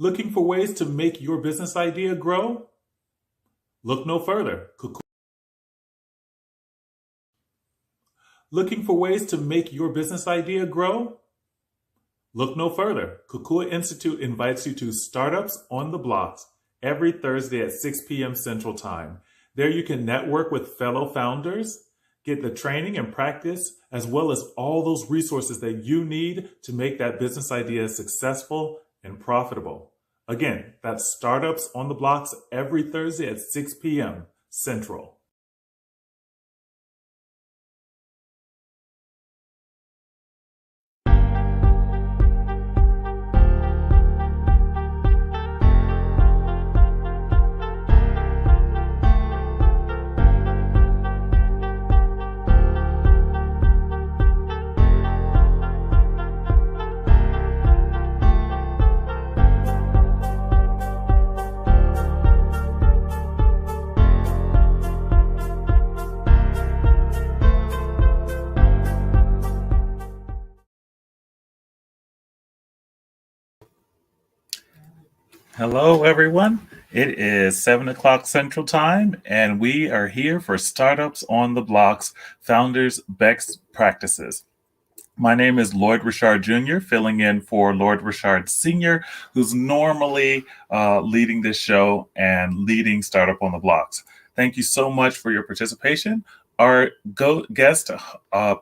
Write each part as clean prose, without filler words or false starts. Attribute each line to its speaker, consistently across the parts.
Speaker 1: Looking for ways to make your business idea grow? Look no further. Looking for ways to make your business idea grow? Look no further. Kukua Institute invites you to Startups on the Blocks every Thursday at 6 p.m. Central Time. There you can network with fellow founders, get the training and practice, as well as all those resources that you need to make that business idea successful and profitable. Again, that's Startups on the Blocks every Thursday at 6 p.m. Central. Hello, everyone. It is 7 o'clock Central Time, and we are here for Startups on the Blocks Founders Best Practices. My name is Lloyd Richard Jr., filling in for Lloyd Richard Sr., who's normally leading this show and leading Startup on the Blocks. Thank you so much for your participation. Our guest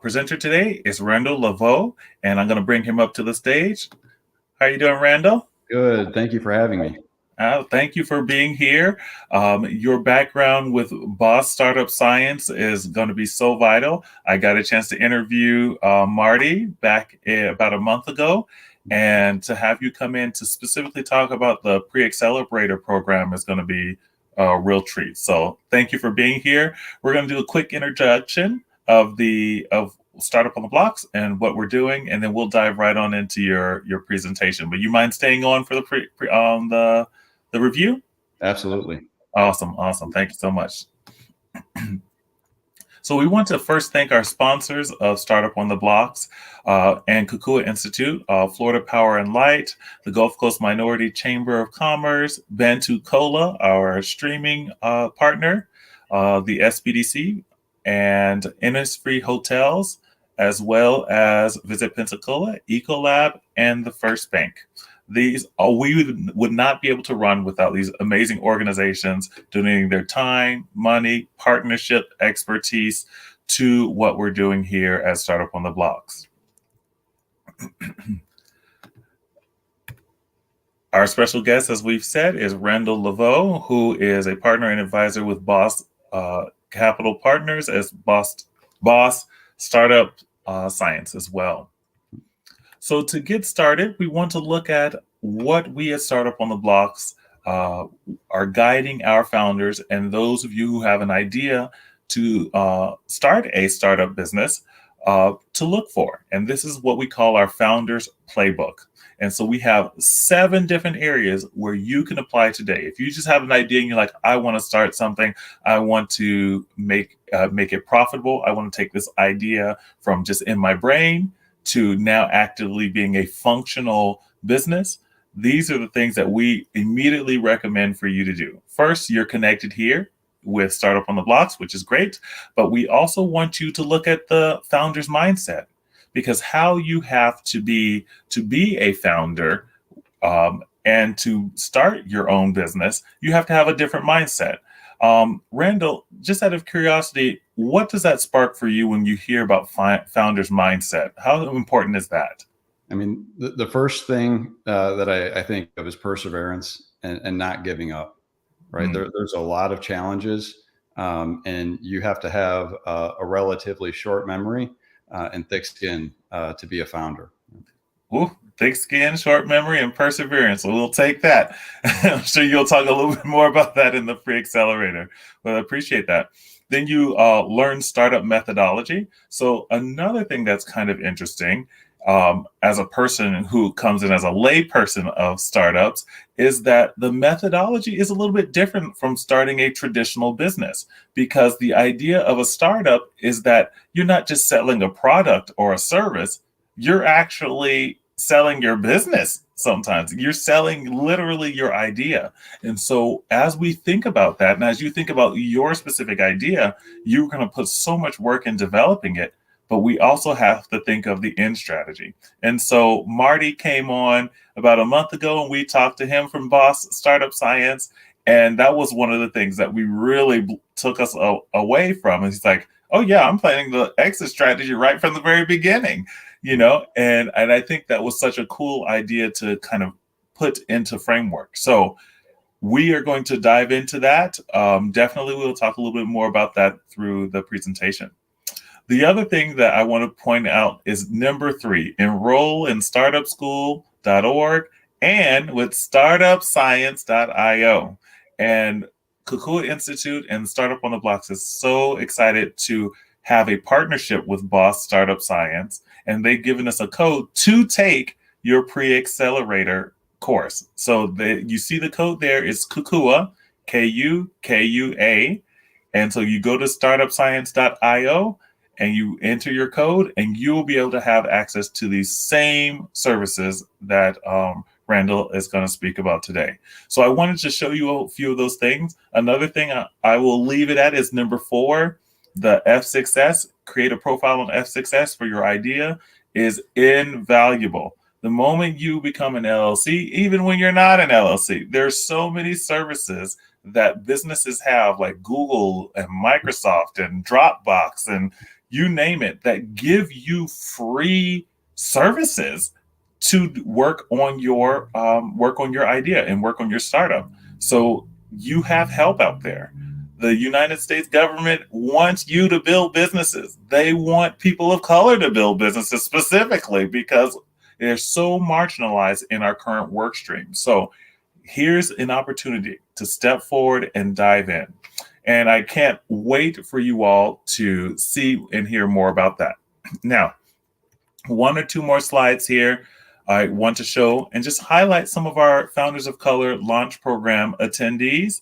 Speaker 1: presenter today is Randall Laveau, and I'm going to bring him up to the stage. How are you doing, Randall?
Speaker 2: Good. Thank you for having me.
Speaker 1: Thank you for being here. Your background with Boss Startup Science is going to be so vital. I got a chance to interview Marty back about a month ago, and to have you come in to specifically talk about the Pre-Accelerator program is going to be a real treat. So thank you for being here. We're going to do a quick introduction of Startup on the Blocks and what we're doing, and then we'll dive right on into your presentation. But you mind staying on for the review?
Speaker 2: Absolutely.
Speaker 1: Awesome. Thank you so much. So we want to first thank our sponsors of Startup on the Blocks and Kukua Institute, Florida Power and Light, the Gulf Coast Minority Chamber of Commerce, Bantucola, our streaming partner, the SBDC, and Innisfree Hotels, as well as Visit Pensacola, Ecolab, and the First Bank. We would not be able to run without these amazing organizations donating their time, money, partnership, expertise to what we're doing here at Startup on the Blocks. Our special guest, as we've said, is Randall Laveau, who is a partner and advisor with Boss Capital Partners as Boss Startup Science as well. So to get started, we want to look at what we at Startup on the Blocks are guiding our founders and those of you who have an idea to start a startup business to look for. And this is what we call our Founders Playbook. And so we have 7 different areas where you can apply today. If you just have an idea and you're like, I want to start something, I want to make it profitable, I want to take this idea from just in my brain to now actively being a functional business, these are the things that we immediately recommend for you to do. First, you're connected here with Startup on the Blocks, which is great, but we also want you to look at the founder's mindset, because how you have to be a founder and to start your own business, you have to have a different mindset. Randall, just out of curiosity, what does that spark for you when you hear about founder's mindset? How important is that?
Speaker 2: I mean, the first thing that I think of is perseverance and not giving up, right? There's a lot of challenges, and you have to have a relatively short memory and thick skin to be a founder.
Speaker 1: Ooh, thick skin, short memory, and perseverance. So we'll take that. I'm sure you'll talk a little bit more about that in the Pre-Accelerator, but I appreciate that. Then you learn startup methodology. So another thing that's kind of interesting as a person who comes in as a layperson of startups is that the methodology is a little bit different from starting a traditional business, because the idea of a startup is that you're not just selling a product or a service, you're actually selling your business. Sometimes you're selling literally your idea. And so as we think about that, and as you think about your specific idea, you're going to put so much work in developing it, but we also have to think of the end strategy. And so Marty came on about a month ago and we talked to him from Boss Startup Science. And that was one of the things that we really took us away from. And he's like, oh yeah, I'm planning the exit strategy right from the very beginning. And I think that was such a cool idea to kind of put into framework. So we are going to dive into that. Definitely we'll talk a little bit more about that through the presentation. The other thing that I want to point out is number 3, enroll in startupschool.org and with startupscience.io. And Kukua Institute and Startup on the Blocks is so excited to have a partnership with Boss Startup Science, and they've given us a code to take your Pre-Accelerator course. So you see the code there is Kukua, KUKUA. And so you go to startupscience.io and you enter your code, and you will be able to have access to these same services that Randall is going to speak about today. So I wanted to show you a few of those things. Another thing I will leave it at is number 4, the F6S, create a profile on F6S for your idea, is invaluable. The moment you become an LLC, even when you're not an LLC, there's so many services that businesses have, like Google and Microsoft and Dropbox and you name it, that give you free services to work on your idea and work on your startup. So you have help out there. The United States government wants you to build businesses. They want people of color to build businesses specifically because they're so marginalized in our current work stream. So here's an opportunity to step forward and dive in. And I can't wait for you all to see and hear more about that. Now, one or two more slides here. I want to show and just highlight some of our Founders of Color launch program attendees.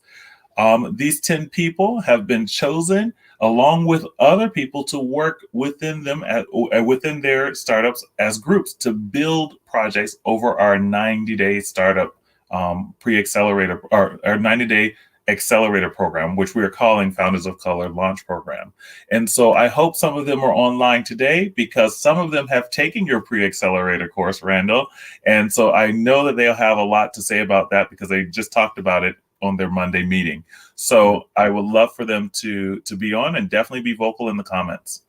Speaker 1: These 10 people have been chosen along with other people to work within them within their startups as groups to build projects over our 90-day startup pre-accelerator or our 90-day accelerator program, which we are calling Founders of Color Launch Program. And so I hope some of them are online today because some of them have taken your pre-accelerator course, Randall. And so I know that they'll have a lot to say about that because they just talked about it on their Monday meeting. So I would love for them to be on and definitely be vocal in the comments.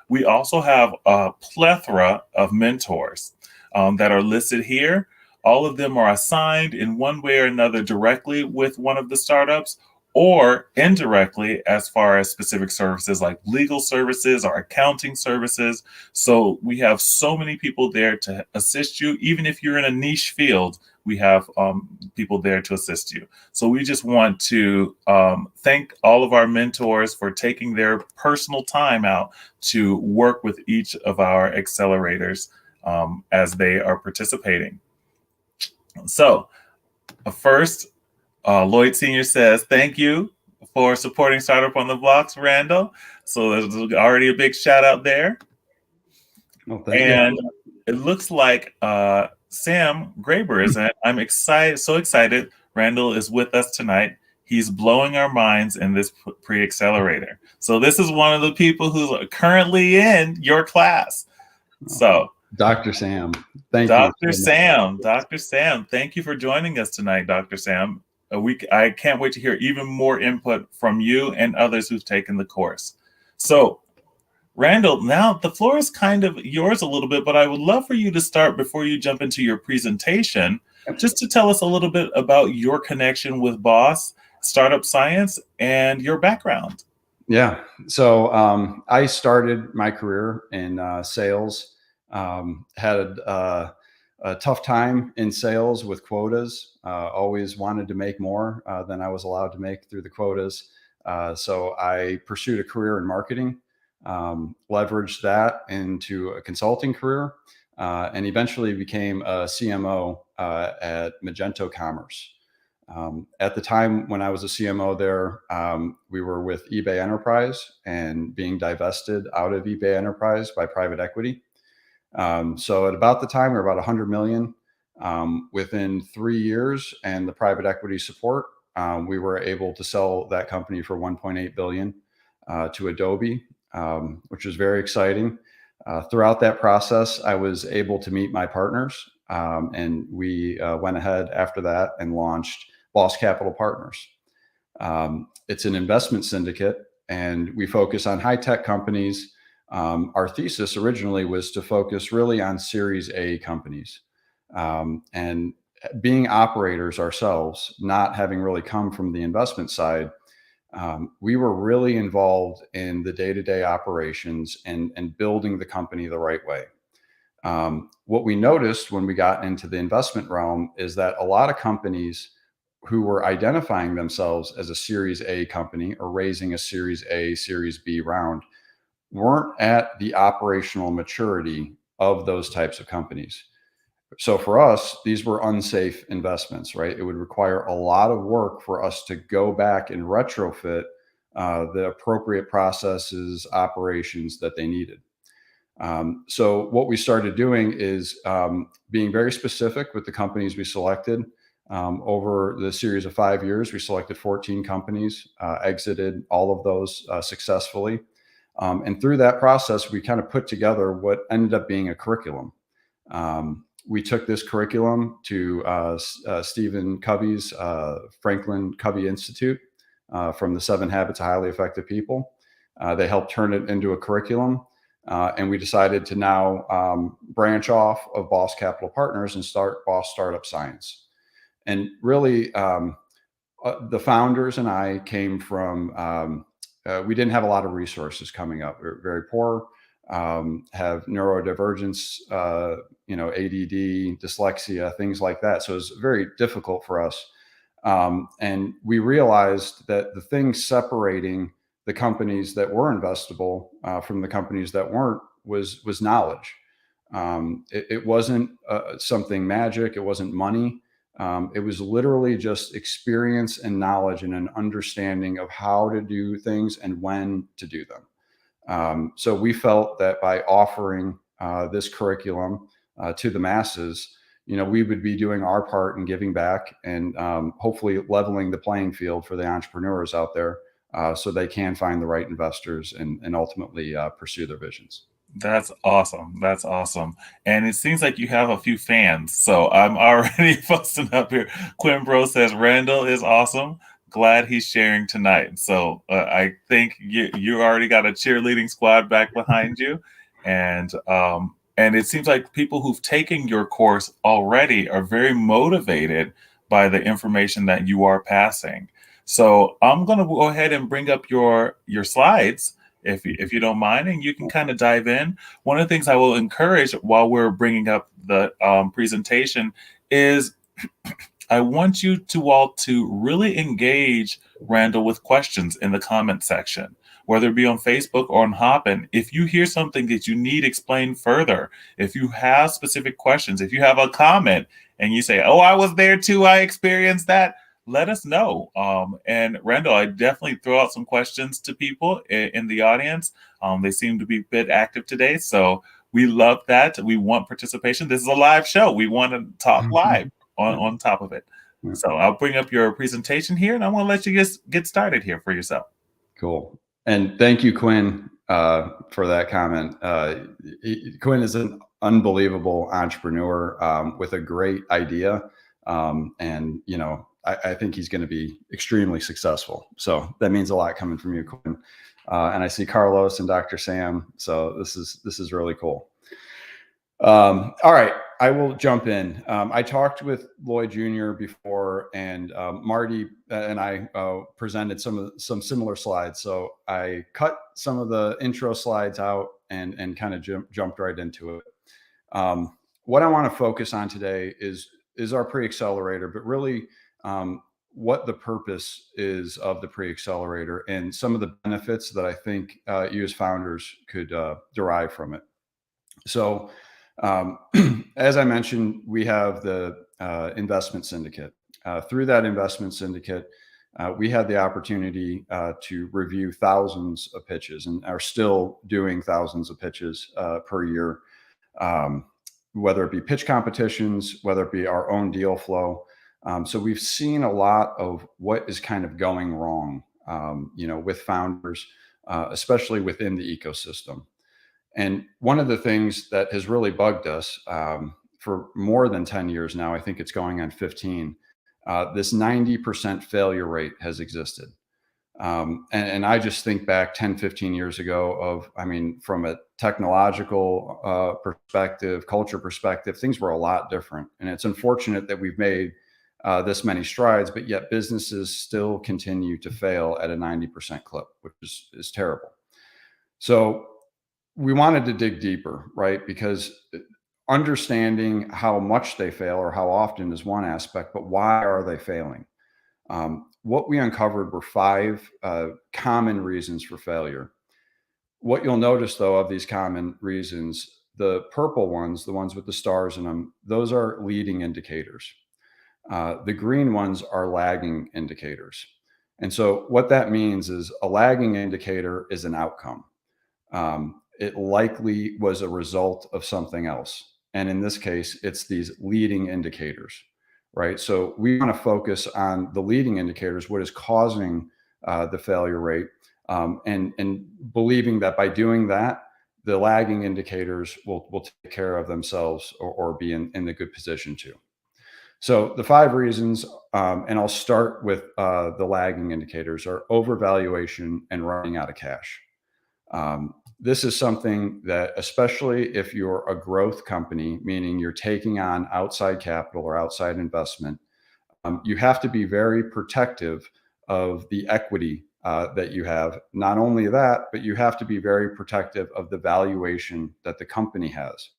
Speaker 1: We also have a plethora of mentors that are listed here. All of them are assigned in one way or another directly with one of the startups or indirectly as far as specific services like legal services or accounting services. So we have so many people there to assist you. Even if you're in a niche field, we have people there to assist you. So we just want to thank all of our mentors for taking their personal time out to work with each of our accelerators as they are participating. So first, Lloyd Sr. says, thank you for supporting Startup on the Blocks, Randall. So there's already a big shout out there.
Speaker 2: Well, thank you.
Speaker 1: It looks like Sam Graber is in. I'm excited, so excited. Randall is with us tonight. He's blowing our minds in this pre-accelerator. So this is one of the people who's currently in your class. So
Speaker 2: Dr. Sam, thank you.
Speaker 1: Dr. Sam, thank you for joining us tonight, Dr. Sam. I can't wait to hear even more input from you and others who've taken the course. So, Randall, now the floor is kind of yours a little bit, but I would love for you to start before you jump into your presentation, just to tell us a little bit about your connection with BOSS, Startup Science, and your background.
Speaker 2: Yeah. So I started my career in sales. Had a tough time in sales with quotas. Always wanted to make more than I was allowed to make through the quotas. So I pursued a career in marketing, leveraged that into a consulting career, and eventually became a CMO at Magento Commerce. At the time when I was a CMO there, we were with eBay Enterprise and being divested out of eBay Enterprise by private equity. So at about the time, we were about 100 million. Within 3 years and the private equity support, we were able to sell that company for 1.8 billion to Adobe, which was very exciting. Throughout that process, I was able to meet my partners, and we went ahead after that and launched Boss Capital Partners. It's an investment syndicate, and we focus on high-tech companies. Our thesis originally was to focus really on Series A companies, and being operators ourselves, not having really come from the investment side, we were really involved in the day-to-day operations and building the company the right way. What we noticed when we got into the investment realm is that a lot of companies who were identifying themselves as a Series A company or raising a Series A, Series B round weren't at the operational maturity of those types of companies. So for us, these were unsafe investments, right? It would require a lot of work for us to go back and retrofit the appropriate processes, operations that they needed. So what we started doing is being very specific with the companies we selected. Over the series of 5 years, we selected 14 companies, exited all of those successfully. And through that process, we kind of put together what ended up being a curriculum. We took this curriculum to Stephen Covey's Franklin Covey Institute from the 7 Habits of Highly Effective People. They helped turn it into a curriculum. And we decided to now branch off of Boss Capital Partners and start Boss Startup Science. And really, the founders and I came from, we didn't have a lot of resources coming up. We were very poor, have neurodivergence, ADD, dyslexia, things like that. So it was very difficult for us. And we realized that the thing separating the companies that were investable from the companies that weren't was knowledge. It wasn't something magic. It wasn't money. It was literally just experience and knowledge and an understanding of how to do things and when to do them. So we felt that by offering this curriculum to the masses, we would be doing our part in giving back and hopefully leveling the playing field for the entrepreneurs out there so they can find the right investors and ultimately pursue their visions.
Speaker 1: That's awesome. That's awesome. And it seems like you have a few fans. So I'm already posting up here. Quinn Bro says Randall is awesome. Glad he's sharing tonight. So I think you already got a cheerleading squad back behind you. And it seems like people who've taken your course already are very motivated by the information that you are passing. So I'm going to go ahead and bring up your slides if you don't mind, and you can kind of dive in. One of the things I will encourage while we're bringing up the presentation is I want you to all to really engage Randall with questions in the comment section, whether it be on Facebook or on Hopin. If you hear something that you need explained further, if you have specific questions, if you have a comment and you say, "Oh, I was there too, I experienced that," let us know. And Randall, I definitely throw out some questions to people in the audience. They seem to be a bit active today, so we love that. We want participation. This is a live show. We want to talk live on top of it. So I'll bring up your presentation here, and I want to let you just get started here for yourself.
Speaker 2: Cool. And thank you, Quinn, for that comment. Quinn is an unbelievable entrepreneur with a great idea. And, I think he's going to be extremely successful. So that means a lot coming from you, Quinn. And I see Carlos and Dr. Sam. So this is really cool. All right, I will jump in. I talked with Lloyd Jr. before, and Marty and I presented some similar slides. So I cut some of the intro slides out and kind of jumped right into it. What I want to focus on today is our pre-accelerator, but really what the purpose is of the pre-accelerator and some of the benefits that I think you as founders could derive from it. So as I mentioned, we have the investment syndicate. Through that investment syndicate, we had the opportunity to review thousands of pitches and are still doing thousands of pitches per year, whether it be pitch competitions, whether it be our own deal flow. So we've seen a lot of what is kind of going wrong, with founders, especially within the ecosystem. And one of the things that has really bugged us for more than 10 years now, I think it's going on 15, this 90% failure rate has existed. And I just think back 10, 15 years ago from a technological perspective, culture perspective, things were a lot different. And it's unfortunate that we've made this many strides, but yet businesses still continue to fail at a 90% clip, which is terrible. So we wanted to dig deeper, right? Because understanding how much they fail or how often is one aspect, but why are they failing? What we uncovered were 5 common reasons for failure. What you'll notice, though, of these common reasons, the purple ones, the ones with the stars in them, those are leading indicators. The green ones are lagging indicators. And so what that means is a lagging indicator is an outcome. It likely was a result of something else. And in this case, it's these leading indicators, right? So we want to focus on the leading indicators, what is causing the failure rate, and believing that by doing that, the lagging indicators will take care of themselves or be in the good position to. So the 5 reasons, and I'll start with the lagging indicators, are overvaluation and running out of cash. this is something that, especially if you're a growth company, meaning you're taking on outside capital or outside investment, you have to be very protective of the equity that you have. Not only that, but you have to be very protective of the valuation that the company has.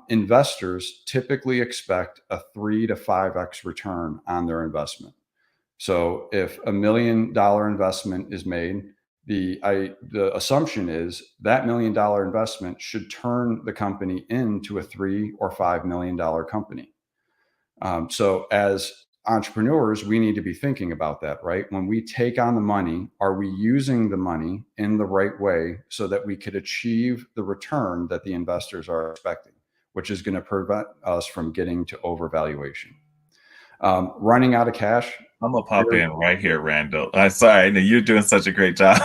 Speaker 2: Investors typically expect a 3 to 5x return on their investment. So if $1 million investment is made, the assumption is that $1 million investment should turn the company into a $3 or $5 million company. So as entrepreneurs, we need to be thinking about that, right? When we take on the money, are we using the money in the right way so that we could achieve the return that the investors are expecting, which is going to prevent us from getting to overvaluation. Running out of cash.
Speaker 1: I'm gonna pop in right here, Randall. I'm sorry, I know you're doing such a great job.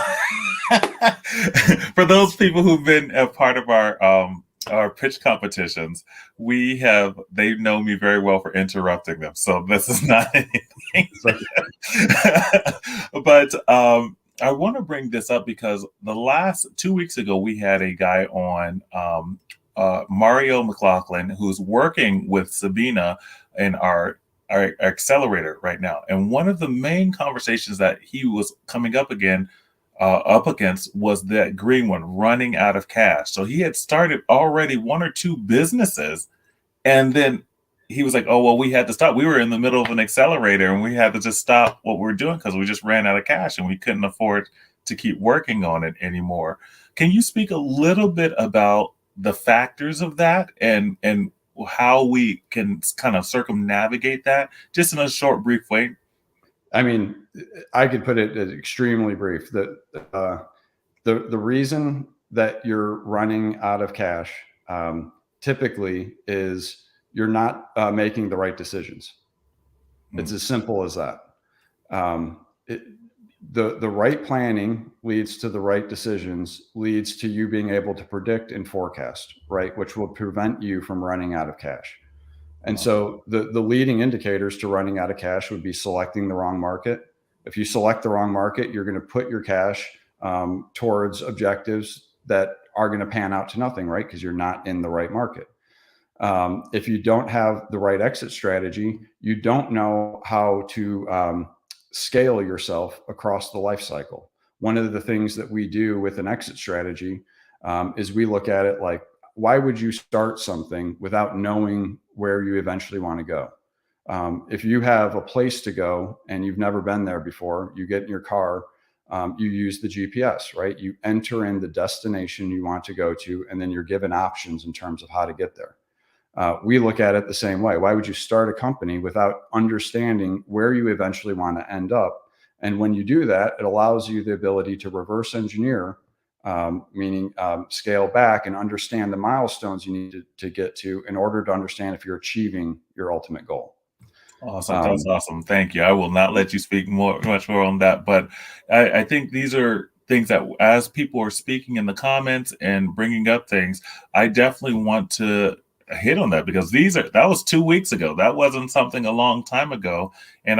Speaker 1: For those people who've been a part of our pitch competitions, they know me very well for interrupting them. So this is not anything. But I want to bring this up because the last 2 weeks ago, we had a guy on, Mario McLaughlin, who's working with Sabina in our accelerator right now. And one of the main conversations that he was coming up against was that green one, running out of cash. So he had started already 1 or 2 businesses, and then he was like, oh, well, we had to stop. We were in the middle of an accelerator and we had to just stop what we were doing because we just ran out of cash and we couldn't afford to keep working on it anymore. Can you speak a little bit about the factors of that and how we can kind of circumnavigate that, just in a short, brief way?
Speaker 2: I mean, I could put it extremely brief. The reason that you're running out of cash typically is you're not making the right decisions. It's as simple as that. The right planning leads to the right decisions, leads to you being able to predict and forecast, right? Which will prevent you from running out of cash. And so the leading indicators to running out of cash would be selecting the wrong market. If you select the wrong market, you're going to put your cash towards objectives that are going to pan out to nothing, right? Because you're not in the right market. If you don't have the right exit strategy, you don't know how to scale yourself across the life cycle. One of the things that we do with an exit strategy is we look at it like, why would you start something without knowing where you eventually want to go? If you have a place to go and you've never been there before, you get in your car, you use the GPS, right? You enter in the destination you want to go to, and then you're given options in terms of how to get there. We look at it the same way. Why would you start a company without understanding where you eventually want to end up? And when you do that, it allows you the ability to reverse engineer, meaning scale back and understand the milestones you need to get to in order to understand if you're achieving your ultimate goal.
Speaker 1: Awesome. That's awesome. Thank you. I will not let you speak much more on that, but I think these are things that as people are speaking in the comments and bringing up things, I definitely want to hit on that because that was 2 weeks ago. That wasn't something a long time ago. And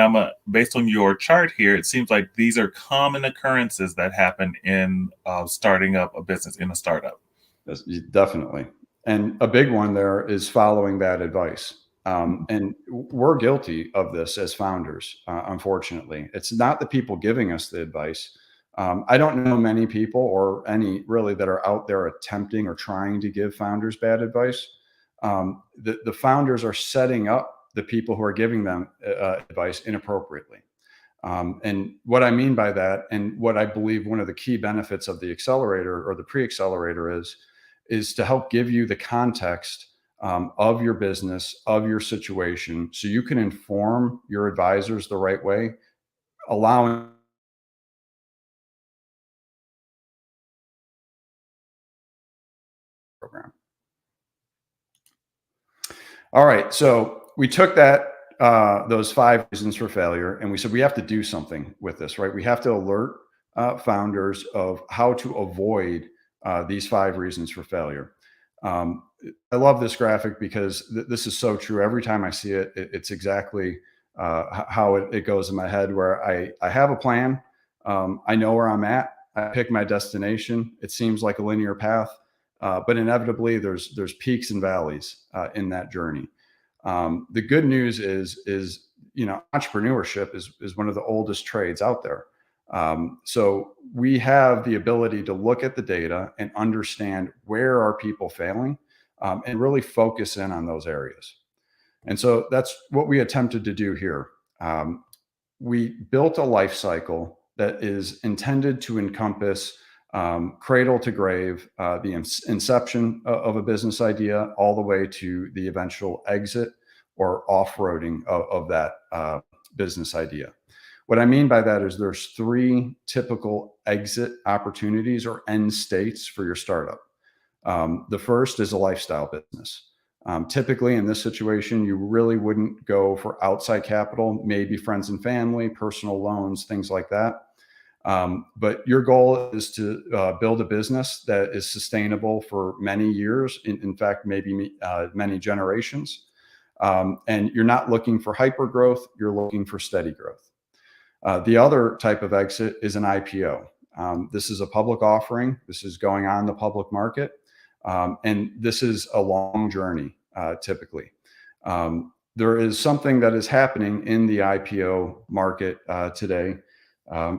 Speaker 1: based on your chart here, it seems like these are common occurrences that happen in starting up a business, in a startup.
Speaker 2: Yes, definitely. And a big one there is following that advice. And we're guilty of this as founders, unfortunately. It's not the people giving us the advice. I don't know many people or any really that are out there attempting or trying to give founders bad advice. The founders are setting up the people who are giving them advice inappropriately. And what I mean by that, and what I believe one of the key benefits of the accelerator or the pre-accelerator is to help give you the context of your business, of your situation, so you can inform your advisors the right way, allowing program. All right, so we took those 5 reasons for failure, and we said we have to do something with this, right? We have to alert founders of how to avoid these 5 reasons for failure. I love this graphic because this is so true. Every time I see it, it's exactly how it goes in my head, where I have a plan. I know where I'm at. I pick my destination. It seems like a linear path, but inevitably there's peaks and valleys in that journey. The good news is entrepreneurship is one of the oldest trades out there. So we have the ability to look at the data and understand where are people failing, and really focus in on those areas. And so that's what we attempted to do here. We built a life cycle that is intended to encompass cradle to grave, the inception of a business idea, all the way to the eventual exit or off-roading of that business idea. What I mean by that is there's 3 typical exit opportunities or end states for your startup. The first is a lifestyle business. Typically in this situation, you really wouldn't go for outside capital, maybe friends and family, personal loans, things like that. But your goal is to build a business that is sustainable for many years, in fact, maybe many generations. And you're not looking for hyper growth, you're looking for steady growth. The other type of exit is an IPO. This is a public offering. This is going on the public market. And this is a long journey, typically. There is something that is happening in the IPO market today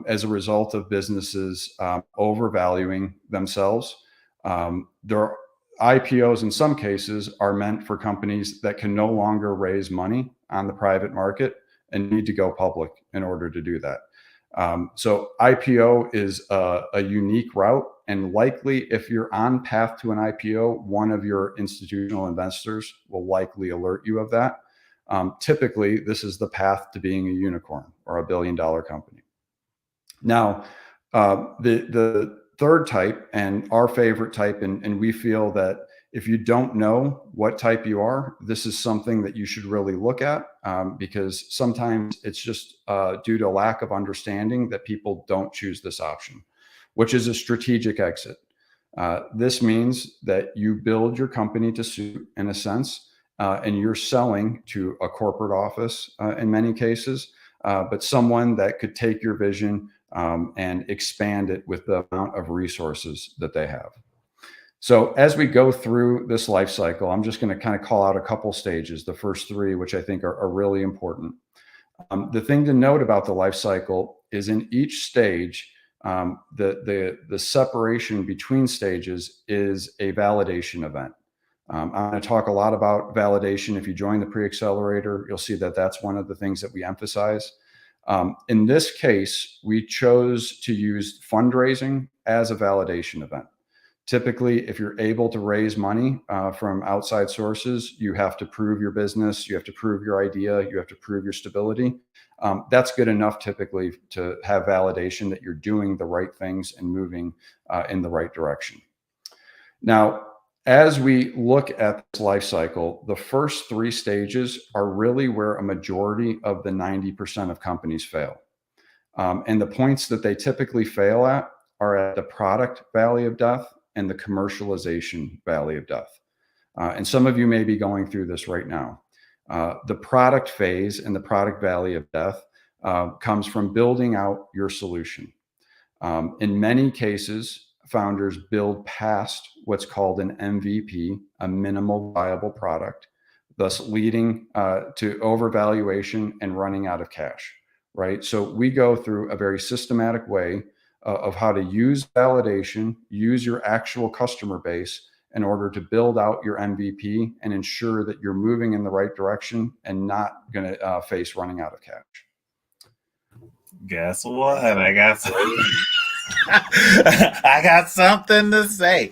Speaker 2: as a result of businesses overvaluing themselves. Their IPOs in some cases are meant for companies that can no longer raise money on the private market and need to go public in order to do that. So IPO is a unique route, and likely if you're on path to an IPO, one of your institutional investors will likely alert you of that. Typically, this is the path to being a unicorn or $1 billion company. Now, the third type, and our favorite type, and we feel that if you don't know what type you are, this is something that you should really look at, because sometimes it's just due to lack of understanding that people don't choose this option, which is a strategic exit. This means that you build your company to suit, in a sense, and you're selling to a corporate office in many cases, but someone that could take your vision and expand it with the amount of resources that they have. So as we go through this life cycle, I'm just going to kind of call out a couple stages, the first 3, which I think are really important. The thing to note about the life cycle is in each stage, the separation between stages is a validation event. I'm going to talk a lot about validation. If you join the pre-accelerator, you'll see that that's one of the things that we emphasize. In this case, we chose to use fundraising as a validation event. Typically, if you're able to raise money from outside sources, you have to prove your business, you have to prove your idea, you have to prove your stability. That's good enough typically to have validation that you're doing the right things and moving in the right direction. Now, as we look at this life cycle, the first 3 stages are really where a majority of the 90% of companies fail. And the points that they typically fail at are at the product valley of death and the commercialization valley of death. And some of you may be going through this right now. The product phase and the product valley of death comes from building out your solution. In many cases, founders build past what's called an MVP, a minimal viable product, thus leading to overvaluation and running out of cash, right? So we go through a very systematic way of how to use validation, use your actual customer base in order to build out your MVP and ensure that you're moving in the right direction and not going to face running out of cash.
Speaker 1: Guess what? I got something to say.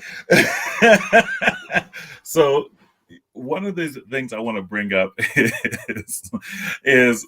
Speaker 1: So one of the things I want to bring up is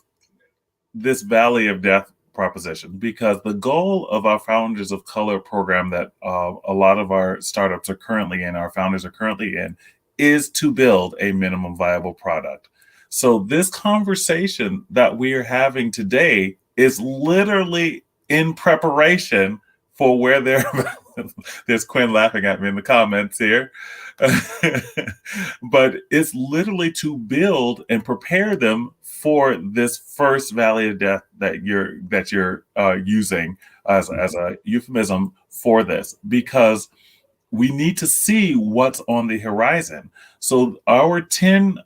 Speaker 1: this valley of death proposition, because the goal of our Founders of Color program that a lot of our startups are currently in, our founders are currently in, is to build a minimum viable product. So this conversation that we are having today is literally in preparation for where there's Quinn laughing at me in the comments here. but it's literally to build and prepare them for this first valley of death that you're using as a euphemism for this, because we need to see what's on the horizon. So our 10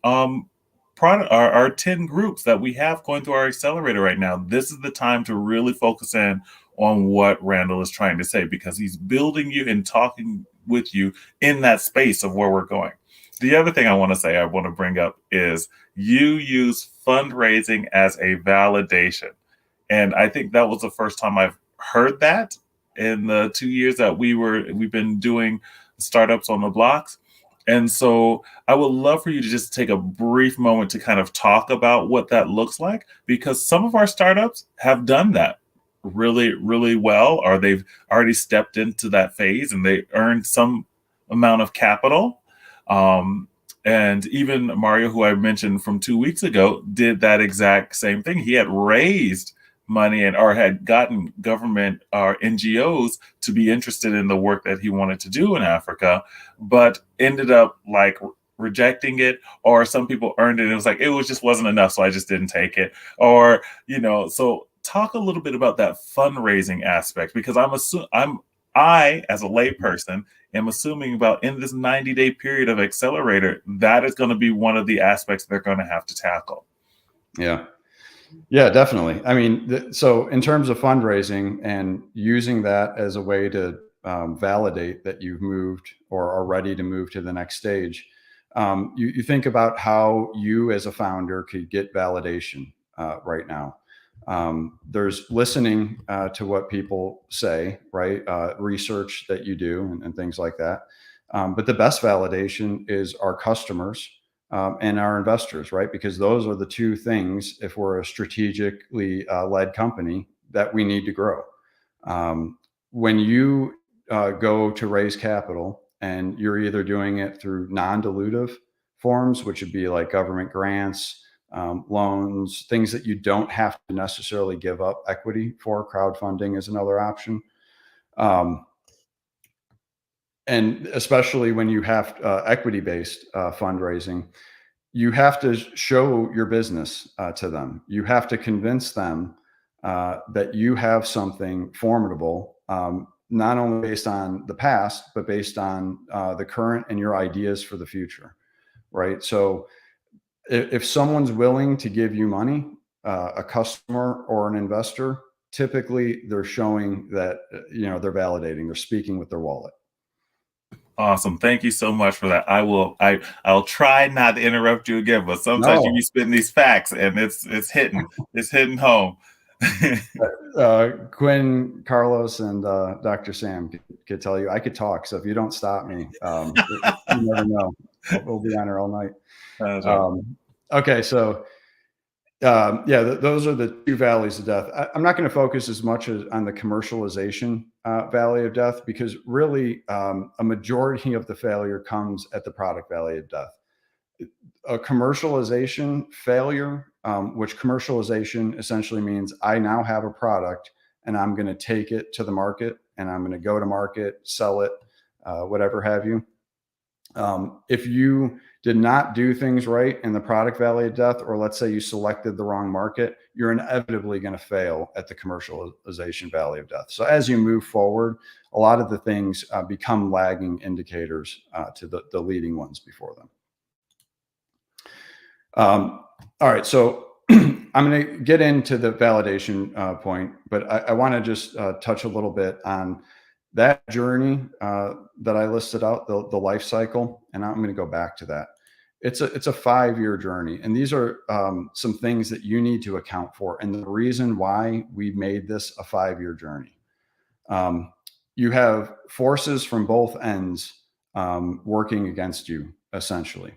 Speaker 1: product our 10 groups that we have going through our accelerator right now, this is the time to really focus in on what Randall is trying to say, because he's building you and talking with you in that space of where we're going. The other thing I want to say, I want to bring up, is you use fundraising as a validation. And I think that was the first time I've heard that in the 2 years that we've been doing startups on the blocks. And so I would love for you to just take a brief moment to kind of talk about what that looks like, because some of our startups have done that really, really well, or they've already stepped into that phase and they earned some amount of capital. And even Mario, who I mentioned from 2 weeks ago, did that exact same thing. He had raised money and or had gotten government or NGOs to be interested in the work that he wanted to do in Africa, but ended up like rejecting it, or some people earned it and it was like it was just wasn't enough, so I just didn't take it. Or, so talk a little bit about that fundraising aspect, because I as a layperson am assuming about in this 90-day period of accelerator, that is going to be one of the aspects they're going to have to tackle.
Speaker 2: Yeah, definitely. I mean, so in terms of fundraising and using that as a way to validate that you've moved or are ready to move to the next stage, you think about how you as a founder could get validation right now. There's listening to what people say, right? Research that you do and things like that. But the best validation is our customers and our investors, right? Because those are the two things, if we're a strategically led company, that we need to grow. When you go to raise capital and you're either doing it through non-dilutive forms, which would be like government grants, loans, things that you don't have to necessarily give up equity for. Crowdfunding is another option. And especially when you have equity-based fundraising, you have to show your business to them. You have to convince them that you have something formidable, not only based on the past, but based on the current and your ideas for the future, right? So if someone's willing to give you money, a customer or an investor, typically they're showing that, they're validating, they're speaking with their wallet.
Speaker 1: Awesome. Thank you so much for that. I'll try not to interrupt you again, but sometimes you be spitting these facts and it's hitting home.
Speaker 2: Quinn, Carlos, and Dr. Sam could tell you I could talk. So if you don't stop me, you never know. We'll be on here all night. Okay, so those are the two valleys of death. I'm not going to focus as much on the commercialization valley of death, because really a majority of the failure comes at the product valley of death. A commercialization failure, which commercialization essentially means I now have a product and I'm going to take it to the market and I'm going to go to market, sell it, whatever have you. If you did not do things right in the product valley of death, or let's say you selected the wrong market, you're inevitably going to fail at the commercialization valley of death. So as you move forward, a lot of the things become lagging indicators to the leading ones before them. All right, so I'm going to get into the validation point, but I want to just touch a little bit on that journey that I listed out, the life cycle, and I'm going to go back to that. It's a 5-year journey, and these are some things that you need to account for, and the reason why we made this a 5-year journey. You have forces from both ends working against you, essentially.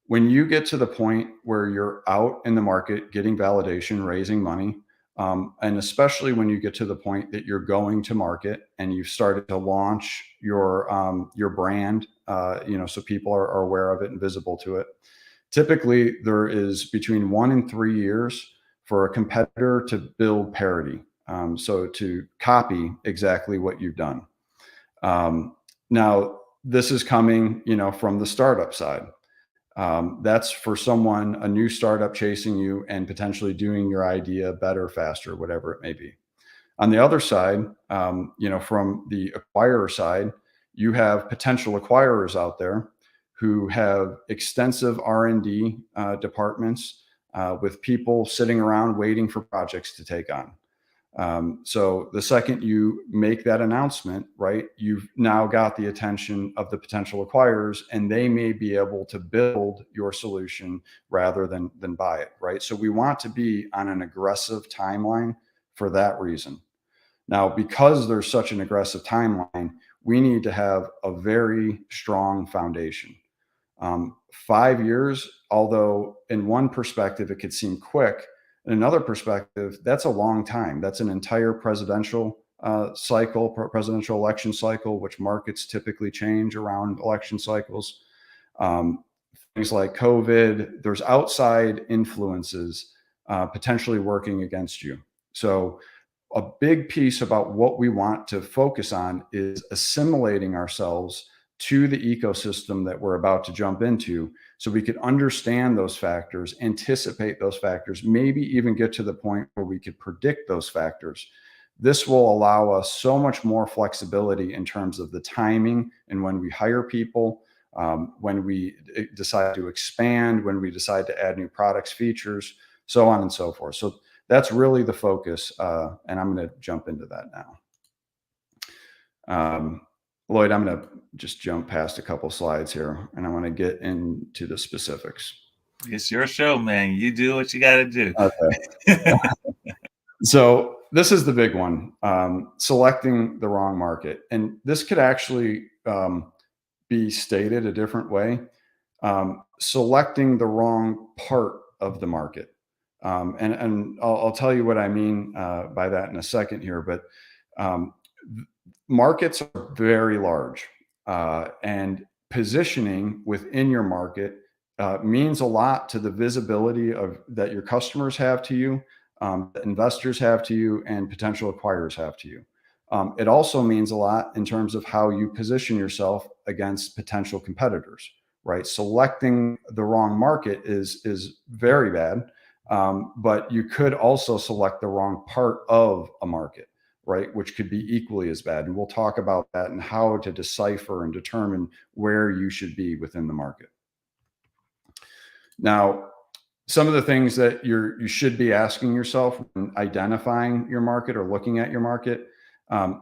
Speaker 2: When you get to the point where you're out in the market getting validation, raising money, and especially when you get to the point that you're going to market and you've started to launch your brand, so people are aware of it and visible to it. Typically, there is between 1 and 3 years for a competitor to build parity, so to copy exactly what you've done. Now, this is coming, from the startup side. That's for someone, a new startup chasing you and potentially doing your idea better, faster, whatever it may be. On the other side, from the acquirer side, you have potential acquirers out there who have extensive R&D departments with people sitting around waiting for projects to take on. So the second you make that announcement, right, you've now got the attention of the potential acquirers, and they may be able to build your solution rather than buy it, right? So we want to be on an aggressive timeline for that reason. Now, because there's such an aggressive timeline, we need to have a very strong foundation. 5 years, although in one perspective it could seem quick, in another perspective, that's a long time. That's an entire presidential cycle, presidential election cycle, which markets typically change around election cycles. Things like COVID, there's outside influences potentially working against you. So a big piece about what we want to focus on is assimilating ourselves to the ecosystem that we're about to jump into, so we could understand those factors, anticipate those factors, maybe even get to the point where we could predict those factors. This will allow us so much more flexibility in terms of the timing and when we hire people, when we decide to expand, when we decide to add new products, features, so on and so forth. So that's really the focus, and I'm going to jump into that now. Lloyd, I'm going to just jump past a couple slides here, and I want to get into the specifics.
Speaker 3: It's your show, man. You do what you got to do.
Speaker 2: Okay. So this is the big one, selecting the wrong market. And this could actually be stated a different way, selecting the wrong part of the market. And I'll tell you what I mean by that in a second here, but markets are very large, and positioning within your market means a lot to the visibility that your customers have to you, that investors have to you, and potential acquirers have to you. It also means a lot in terms of how you position yourself against potential competitors, right? Selecting the wrong market is very bad, but you could also select the wrong part of a market, right? Which could be equally as bad. And we'll talk about that and how to decipher and determine where you should be within the market. Now, some of the things that you should be asking yourself when identifying your market or looking at your market,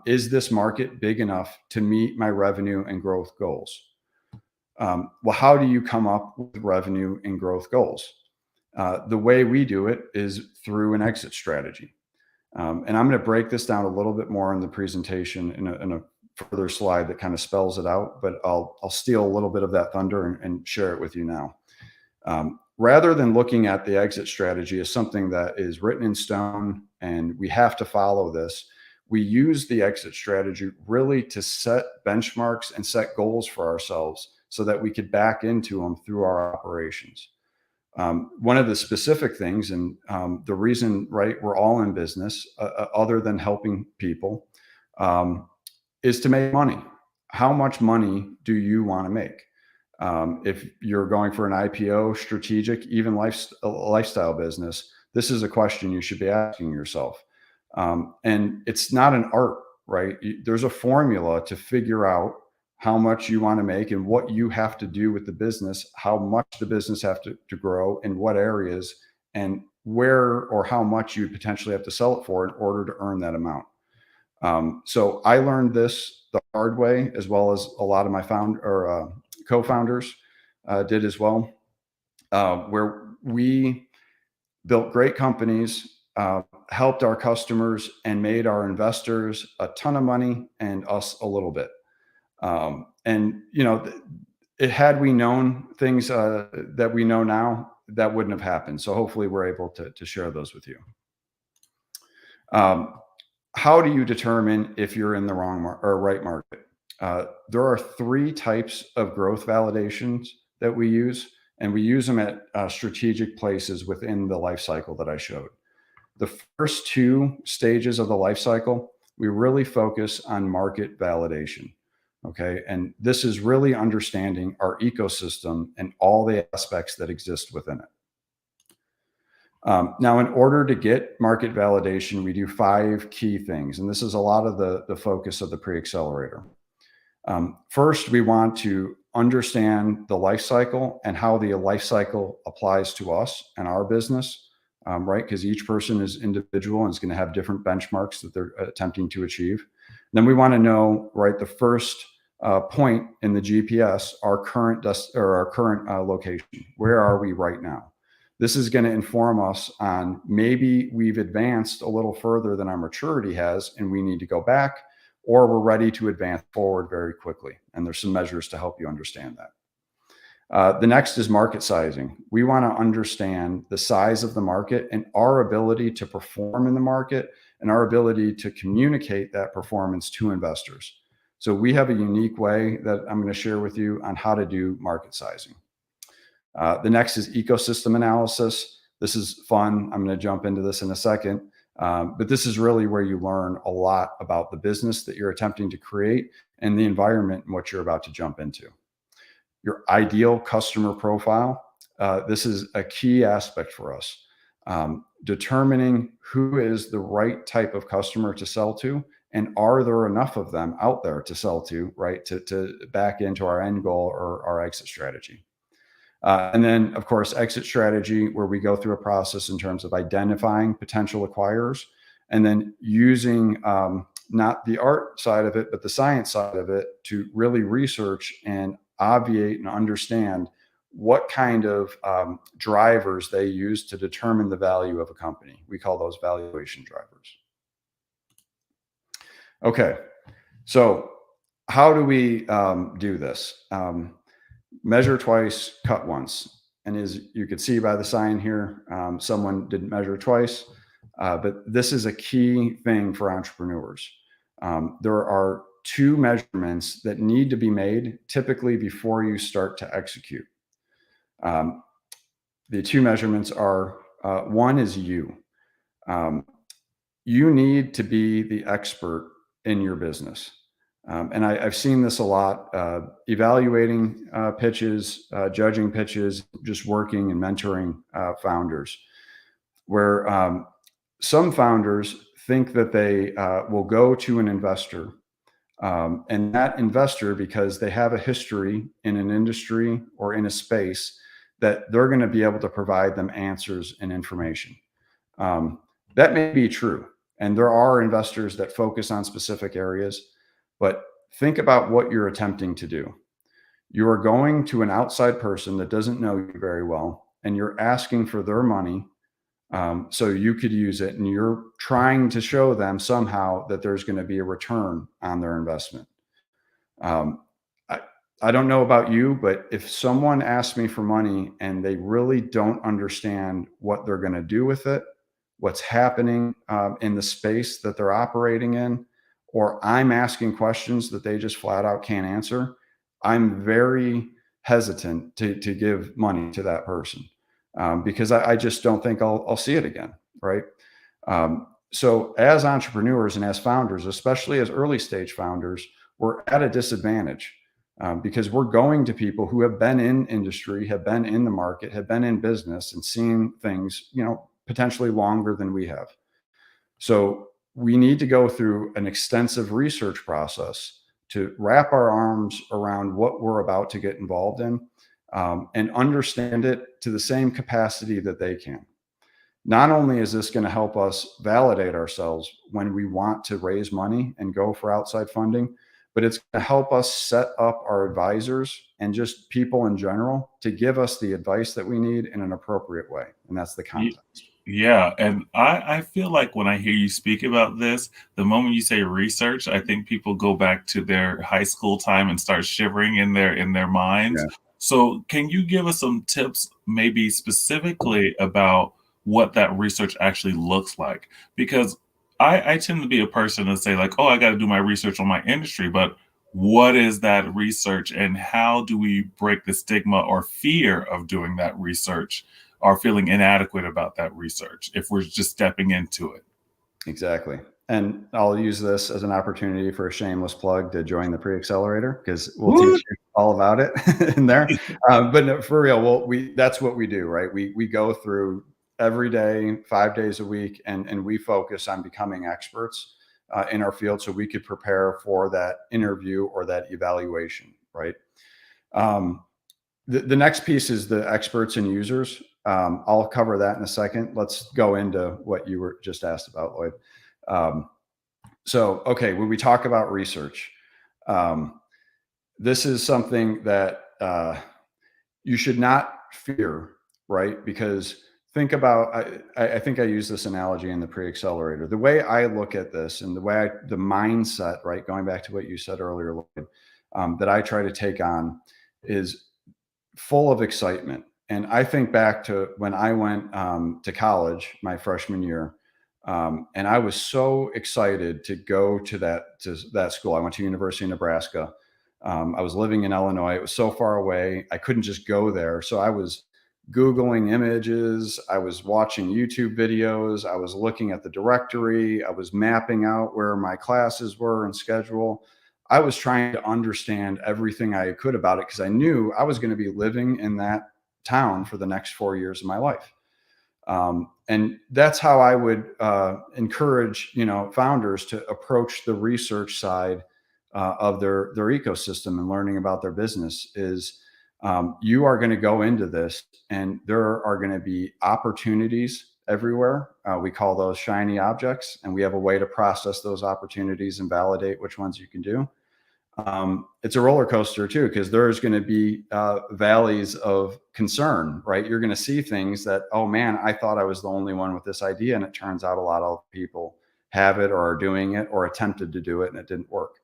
Speaker 2: is this market big enough to meet my revenue and growth goals? Well, how do you come up with revenue and growth goals? The way we do it is through an exit strategy. And I'm going to break this down a little bit more in the presentation in a further slide that kind of spells it out, but I'll steal a little bit of that thunder and share it with you now. Rather than looking at the exit strategy as something that is written in stone and we have to follow this, we use the exit strategy really to set benchmarks and set goals for ourselves so that we could back into them through our operations. One of the specific things, and the reason, right, we're all in business, other than helping people, is to make money. How much money do you want to make? If you're going for an IPO, strategic, even lifestyle business, this is a question you should be asking yourself. And it's not an art, right? There's a formula to figure out how much you want to make and what you have to do with the business, how much the business have to grow, in what areas, and where or how much you potentially have to sell it for in order to earn that amount. So I learned this the hard way, as well as a lot of my co-founders did as well, where we built great companies, helped our customers, and made our investors a ton of money and us a little bit. And had we known things that we know now, that wouldn't have happened. So hopefully we're able to share those with you. How do you determine if you're in the wrong or right market? There are 3 types of growth validations that we use, and we use them at strategic places within the life cycle that I showed. The first 2 stages of the life cycle, we really focus on market validation. Okay. And this is really understanding our ecosystem and all the aspects that exist within it. Now, in order to get market validation, we do 5 key things. And this is a lot of the focus of the pre-accelerator. First, we want to understand the life cycle and how the life cycle applies to us and our business, right? Because each person is individual and is going to have different benchmarks that they're attempting to achieve. Then we want to know, right, the first point in the GPS, our current location. Where are we right now? This is going to inform us on maybe we've advanced a little further than our maturity has, and we need to go back, or we're ready to advance forward very quickly. And there's some measures to help you understand that. The next is market sizing. We want to understand the size of the market and our ability to perform in the market and our ability to communicate that performance to investors. So we have a unique way that I'm going to share with you on how to do market sizing. The next is ecosystem analysis. This is fun. I'm going to jump into this in a second. But this is really where you learn a lot about the business that you're attempting to create and the environment in what you're about to jump into. Your ideal customer profile. This is a key aspect for us. Determining who is the right type of customer to sell to, and are there enough of them out there to sell to, right, to back into our end goal or our exit strategy. And then, of course, exit strategy, where we go through a process in terms of identifying potential acquirers and then using not the art side of it, but the science side of it to really research and obviate and understand what kind of drivers they use to determine the value of a company. We call those valuation drivers. Okay, so how do we do this? Measure twice, cut once. And as you could see by the sign here, someone didn't measure twice, but this is a key thing for entrepreneurs. There are 2 measurements that need to be made typically before you start to execute. The 2 measurements are, one is you. You need to be the expert in your business. And I've seen this a lot, evaluating pitches, judging pitches, just working and mentoring founders, where some founders think that they will go to an investor, and that investor, because they have a history in an industry or in a space, that they're going to be able to provide them answers and information. That may be true. And there are investors that focus on specific areas. But think about what you're attempting to do. You are going to an outside person that doesn't know you very well, and you're asking for their money so you could use it, and you're trying to show them somehow that there's going to be a return on their investment. I don't know about you, but if someone asks me for money and they really don't understand what they're going to do with it, what's happening in the space that they're operating in, or I'm asking questions that they just flat out can't answer, I'm very hesitant to give money to that person because I just don't think I'll see it again, right? So as entrepreneurs and as founders, especially as early stage founders, we're at a disadvantage because we're going to people who have been in industry, have been in the market, have been in business and seen things, potentially longer than we have. So we need to go through an extensive research process to wrap our arms around what we're about to get involved in and understand it to the same capacity that they can. Not only is this going to help us validate ourselves when we want to raise money and go for outside funding, but it's going to help us set up our advisors and just people in general to give us the advice that we need in an appropriate way. And that's the context.
Speaker 3: Yeah, and I feel like when I hear you speak about this, the moment you say research, I think people go back to their high school time and start shivering in their minds.
Speaker 2: Yeah.
Speaker 3: So can you give us some tips, maybe specifically about what that research actually looks like? Because I tend to be a person to say like, oh, I got to do my research on my industry, but what is that research and how do we break the stigma or fear of doing that research or feeling inadequate about that research if we're just stepping into it?
Speaker 2: Exactly. and I'll use this as an opportunity for a shameless plug to join the pre-accelerator, because we'll teach you all about it in there. But no, for real, that's what we do, right? We go through every day, 5 days a week, and we focus on becoming experts in our field so we could prepare for that interview or that evaluation, right? The next piece is the experts and users. I'll cover that in a second. Let's go into what you were just asked about, Lloyd. Okay, when we talk about research, this is something that you should not fear, right? Because think about, I think I use this analogy in the pre-accelerator. The way I look at this and the mindset, right, going back to what you said earlier, Lloyd, that I try to take on is full of excitement. And I think back to when I went to college my freshman year, and I was so excited to go to that school. I went to University of Nebraska. I was living in Illinois. It was so far away. I couldn't just go there. So I was Googling images. I was watching YouTube videos. I was looking at the directory. I was mapping out where my classes were and schedule. I was trying to understand everything I could about it because I knew I was going to be living in that town for the next 4 years of my life. And that's how I would encourage, founders to approach the research side of their ecosystem and learning about their business is you are going to go into this and there are going to be opportunities everywhere. We call those shiny objects, and we have a way to process those opportunities and validate which ones you can do. It's a roller coaster too, because there's going to be valleys of concern, right? You're going to see things that, oh man, I thought I was the only one with this idea. And it turns out a lot of people have it or are doing it or attempted to do it and it didn't work.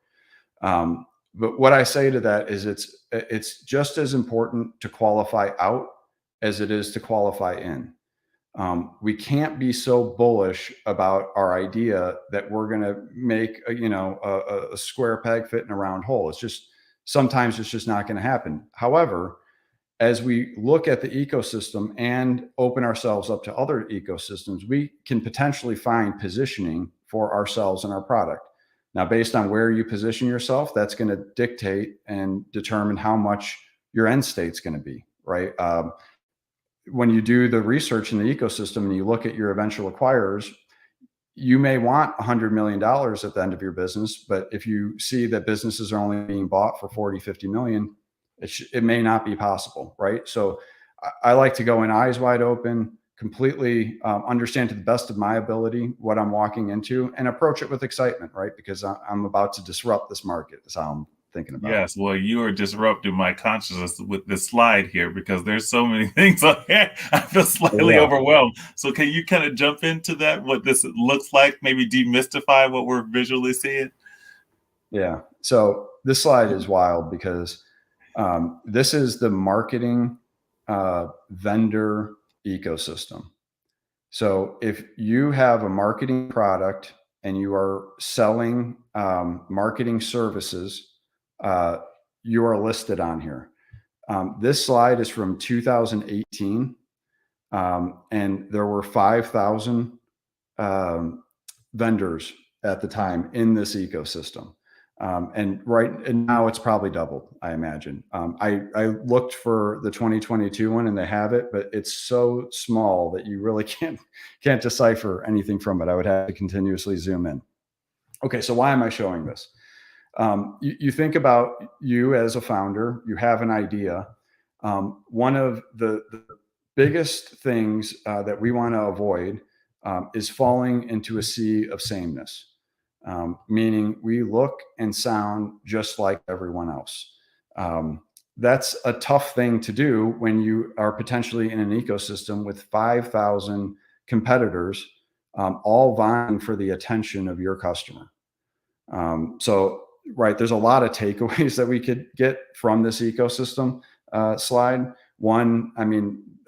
Speaker 2: But what I say to that is it's just as important to qualify out as it is to qualify in. We can't be so bullish about our idea that we're going to make a square peg fit in a round hole. Sometimes it's just not going to happen. However, as we look at the ecosystem and open ourselves up to other ecosystems, we can potentially find positioning for ourselves and our product. Now, based on where you position yourself, that's going to dictate and determine how much your end state's going to be, right? When you do the research in the ecosystem and you look at your eventual acquirers, you may want $100 million at the end of your business, but if you see that businesses are only being bought for 40, 50 million, it may not be possible, right? So I like to go in eyes wide open, completely understand to the best of my ability what I'm walking into and approach it with excitement, right? Because I'm about to disrupt this market is how I'm thinking about it.
Speaker 3: Yes, well, you are disrupting my consciousness with this slide here because there's so many things on here. I feel slightly overwhelmed. So can you kind of jump into that, what this looks like, maybe demystify what we're visually seeing?
Speaker 2: Yeah, so this slide is wild because this is the marketing vendor ecosystem. So if you have a marketing product and you are selling marketing services, you are listed on here. This slide is from 2018, and there were 5,000 vendors at the time in this ecosystem. And now it's probably doubled, I imagine. I looked for the 2022 one and they have it, but it's so small that you really can't decipher anything from it. I would have to continuously zoom in. Okay, so why am I showing this? You think about you as a founder, you have an idea. One of the biggest things that we want to avoid is falling into a sea of sameness. Meaning we look and sound just like everyone else. That's a tough thing to do when you are potentially in an ecosystem with 5,000 competitors, all vying for the attention of your customer. Right, there's a lot of takeaways that we could get from this ecosystem slide. One,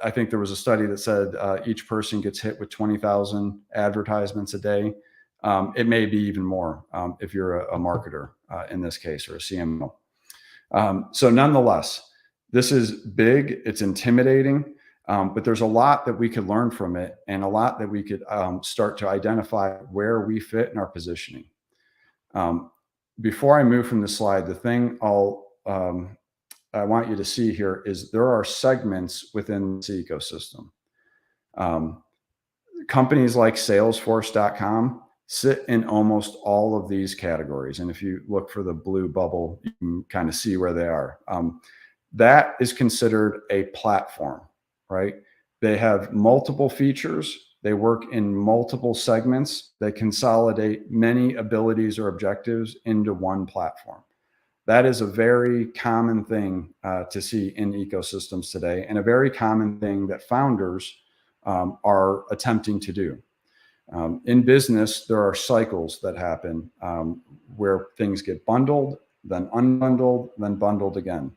Speaker 2: I think there was a study that said each person gets hit with 20,000 advertisements a day. It may be even more if you're a marketer in this case, or a CMO. So nonetheless, this is big, it's intimidating. But there's a lot that we could learn from it, and a lot that we could start to identify where we fit in our positioning. Before I move from the slide, the thing I want you to see here is there are segments within this ecosystem. Companies like Salesforce.com sit in almost all of these categories. And if you look for the blue bubble, you can kind of see where they are. That is considered a platform, right? They have multiple features. They work in multiple segments. They consolidate many abilities or objectives into one platform. That is a very common thing to see in ecosystems today, and a very common thing that founders are attempting to do. In business, there are cycles that happen where things get bundled, then unbundled, then bundled again.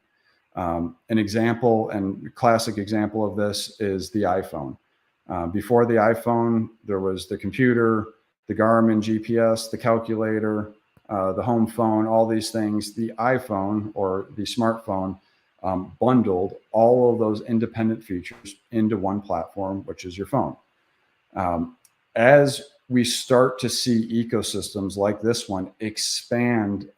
Speaker 2: An example and classic example of this is the iPhone. Before the iPhone, there was the computer, the Garmin GPS, the calculator, the home phone, all these things. The iPhone or the smartphone bundled all of those independent features into one platform, which is your phone. As we start to see ecosystems like this one expand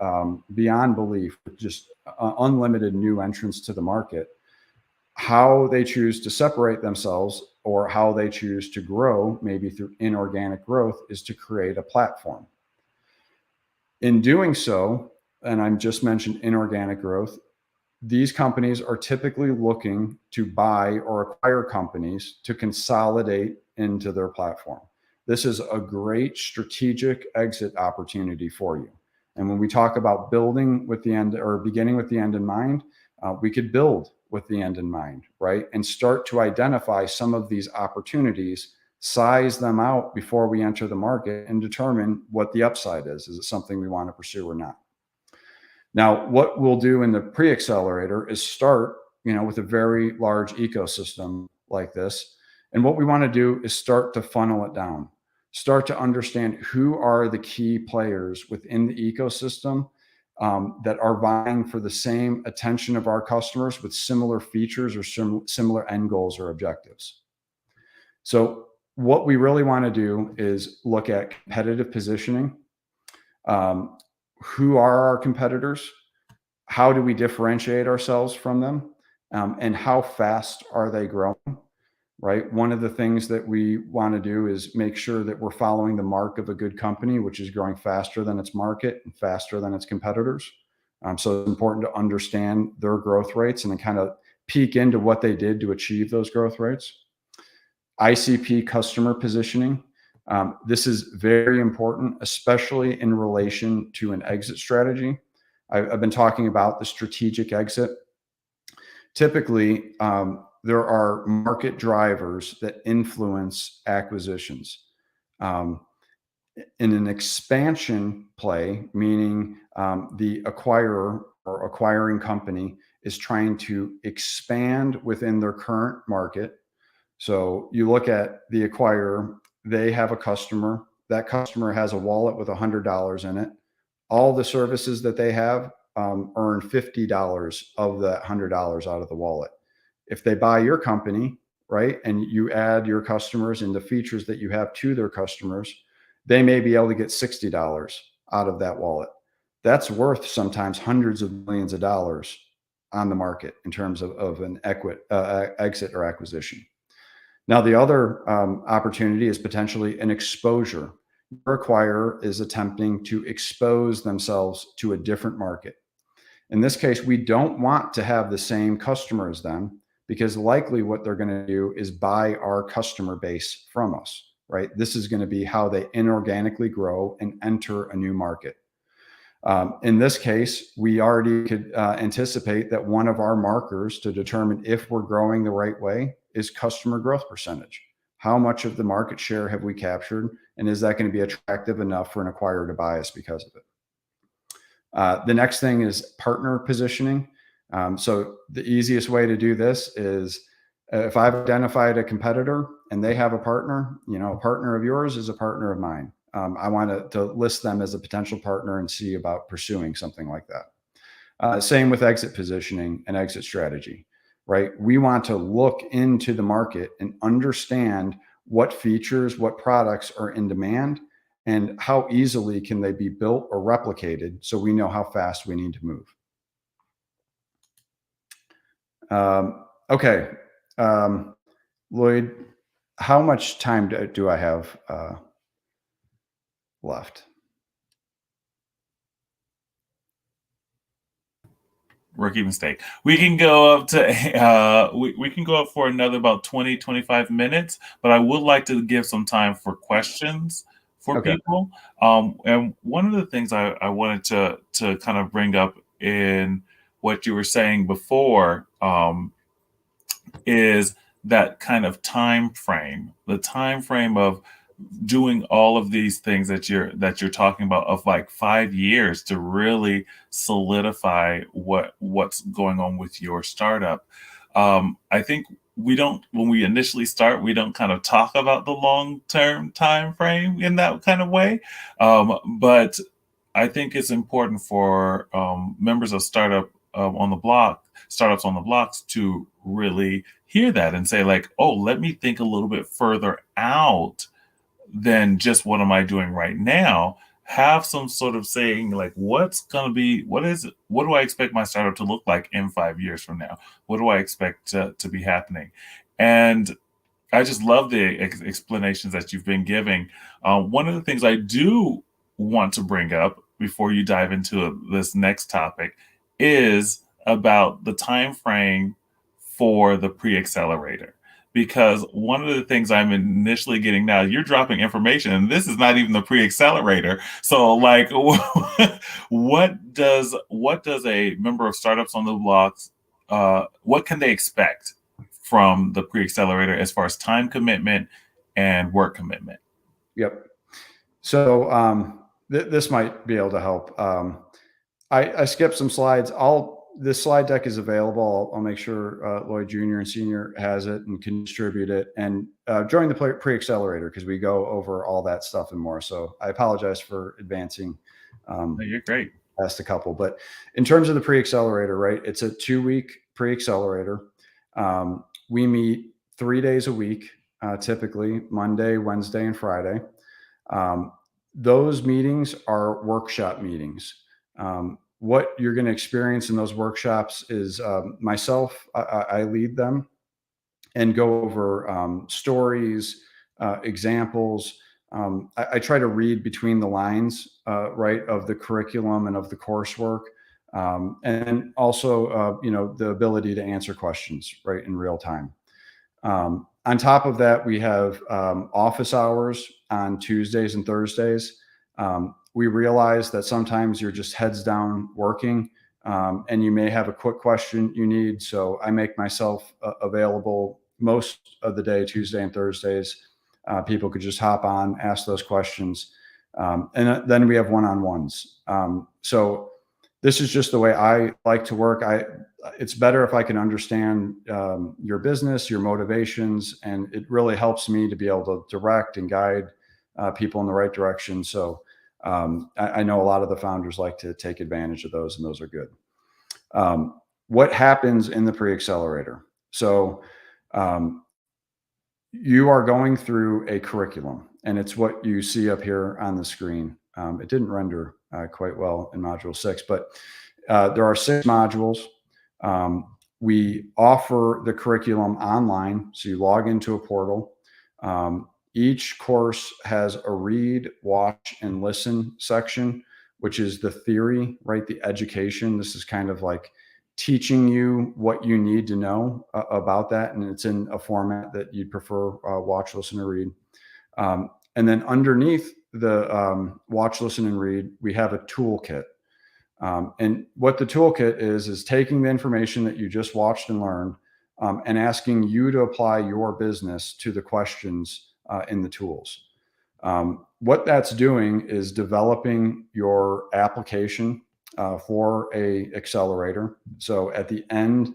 Speaker 2: beyond belief, with just unlimited new entrants to the market, how they choose to separate themselves or how they choose to grow, maybe through inorganic growth, is to create a platform. In doing so, and I just mentioned inorganic growth, these companies are typically looking to buy or acquire companies to consolidate into their platform. This is a great strategic exit opportunity for you. And when we talk about building with the end or beginning with the end in mind, we could build with the end in mind, right? And start to identify some of these opportunities, size them out before we enter the market, and determine what the upside is. Is it something we want to pursue or not? Now, what we'll do in the pre-accelerator is start, with a very large ecosystem like this. And what we want to do is start to funnel it down, start to understand who are the key players within the ecosystem that are vying for the same attention of our customers with similar features or similar end goals or objectives. So what we really want to do is look at competitive positioning. Who are our competitors? How do we differentiate ourselves from them? And how fast are they growing? Right? One of the things that we want to do is make sure that we're following the mark of a good company, which is growing faster than its market and faster than its competitors. So it's important to understand their growth rates and then kind of peek into what they did to achieve those growth rates. ICP, customer positioning. This is very important, especially in relation to an exit strategy. I've been talking about the strategic exit. Typically, there are market drivers that influence acquisitions. In an expansion play, meaning the acquirer or acquiring company is trying to expand within their current market. So you look at the acquirer, they have a customer. That customer has a wallet with $100 in it. All the services that they have earn $50 of that $100 out of the wallet. If they buy your company, right, and you add your customers and the features that you have to their customers, they may be able to get $60 out of that wallet. That's worth sometimes hundreds of millions of dollars on the market in terms of an exit or acquisition. Now, the other opportunity is potentially an exposure. Your acquirer is attempting to expose themselves to a different market. In this case, we don't want to have the same customer as them, because likely what they're going to do is buy our customer base from us, right? This is going to be how they inorganically grow and enter a new market. In this case, we already could anticipate that one of our markers to determine if we're growing the right way is customer growth percentage. How much of the market share have we captured? And is that going to be attractive enough for an acquirer to buy us because of it? The next thing is partner positioning. So the easiest way to do this is if I've identified a competitor and they have a partner, a partner of yours is a partner of mine. I want to list them as a potential partner and see about pursuing something like that. Same with exit positioning and exit strategy. right? We want to look into the market and understand what features, what products are in demand, and how easily can they be built or replicated so we know how fast we need to move. Okay. Lloyd, how much time do I have left?
Speaker 3: Rookie mistake. We can go up to we can go up for another about 20-25 minutes, but I would like to give some time for questions for
Speaker 2: Okay.
Speaker 3: people. And one of the things I wanted to kind of bring up in what you were saying before is that kind of time frame, the time frame of doing all of these things that you're talking about, of like 5 years to really solidify what's going on with your startup. I think when we initially start, we don't kind of talk about the long-term time frame in that kind of way. But I think it's important for members of startups on the blocks to really hear that and say like, oh, let me think a little bit further out than just what am I doing right now. Have some sort of saying like, what do I expect my startup to look like in 5 years from now? What do I expect to be happening? And I just love the explanations that you've been giving. One of the things I do want to bring up before you dive into this next topic is about the time frame for the pre-accelerator. Because one of the things I'm initially getting now, you're dropping information, and this is not even the pre-accelerator. So, like, what does a member of Startups on the Blocks, what can they expect from the pre-accelerator as far as time commitment and work commitment?
Speaker 2: Yep. So this might be able to help. I skipped some slides. This slide deck is available. I'll make sure Lloyd Jr. and Senior has it and can distribute it. And join the pre-accelerator because we go over all that stuff and more. So I apologize for advancing.
Speaker 3: No, you're great.
Speaker 2: Past a couple, but in terms of the pre-accelerator, right? It's a 2-week pre-accelerator. We meet 3 days a week, typically Monday, Wednesday, and Friday. Those meetings are workshop meetings. What you're going to experience in those workshops is myself, I lead them and go over stories, examples. I try to read between the lines, right, of the curriculum and of the coursework. And also, the ability to answer questions, right, in real time. On top of that, we have office hours on Tuesdays and Thursdays. We realize that sometimes you're just heads down working, and you may have a quick question you need. So I make myself available most of the day, Tuesday and Thursdays. People could just hop on, ask those questions. And then we have one-on-ones. So this is just the way I like to work. It's better if I can understand your business, your motivations, and it really helps me to be able to direct and guide people in the right direction. So I know a lot of the founders like to take advantage of those, and those are good. What happens in the pre-accelerator? So you are going through a curriculum, and it's what you see up here on the screen. It didn't render quite well in Module 6, but there are 6 modules. We offer the curriculum online, so you log into a portal. Each course has a read, watch, and listen section, which is the theory, right? The education. This is kind of like teaching you what you need to know about that. And it's in a format that you'd prefer watch, listen, or read. And then underneath the watch, listen, and read, we have a toolkit. And what the toolkit is taking the information that you just watched and learned and asking you to apply your business to the questions in the tools. What that's doing is developing your application for a accelerator. So at the end,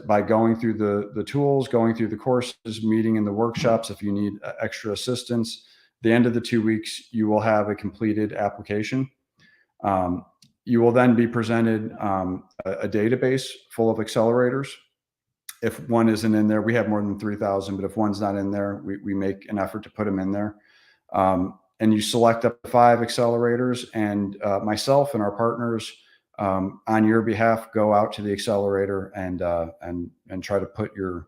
Speaker 2: by going through the tools, going through the courses, meeting in the workshops, if you need extra assistance, the end of the 2 weeks, you will have a completed application. You will then be presented a database full of accelerators. if one isn't in there, we have more than 3,000, but if one's not in there, we make an effort to put them in there. And you select up to 5 accelerators, and myself and our partners on your behalf go out to the accelerator and try to put your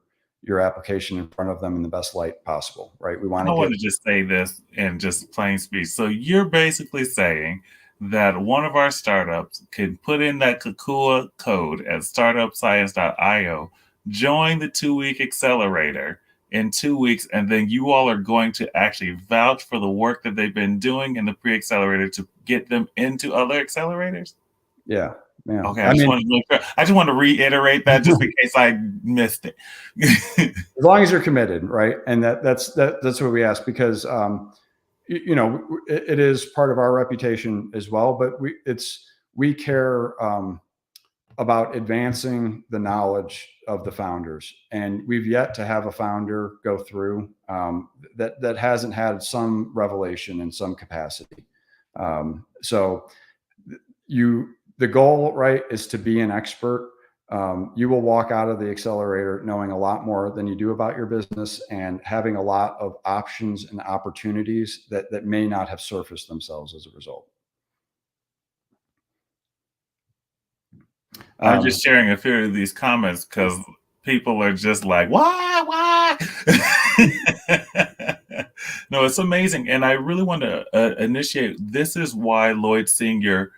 Speaker 2: application in front of them in the best light possible, right? We want
Speaker 3: I
Speaker 2: to
Speaker 3: want
Speaker 2: get
Speaker 3: to just say this in just plain speech. So you're basically saying that one of our startups can put in that Kukua code at startupscience.io, join the 2-week accelerator in 2 weeks, and then you all are going to actually vouch for the work that they've been doing in the pre-accelerator to get them into other accelerators?
Speaker 2: yeah.
Speaker 3: Okay,
Speaker 2: I mean,
Speaker 3: I just want to reiterate that just in case I missed it.
Speaker 2: as long as you're committed, right? And that's what we ask, because it is part of our reputation as well, but we care about advancing the knowledge of the founders, and we've yet to have a founder go through that hasn't had some revelation in some capacity. So the goal, right, is to be an expert. You will walk out of the accelerator knowing a lot more than you do about your business, and having a lot of options and opportunities that may not have surfaced themselves as a result.
Speaker 3: I'm just sharing a few of these comments because people are just like, why? No, it's amazing. And I really want to initiate. This is why Lloyd Senior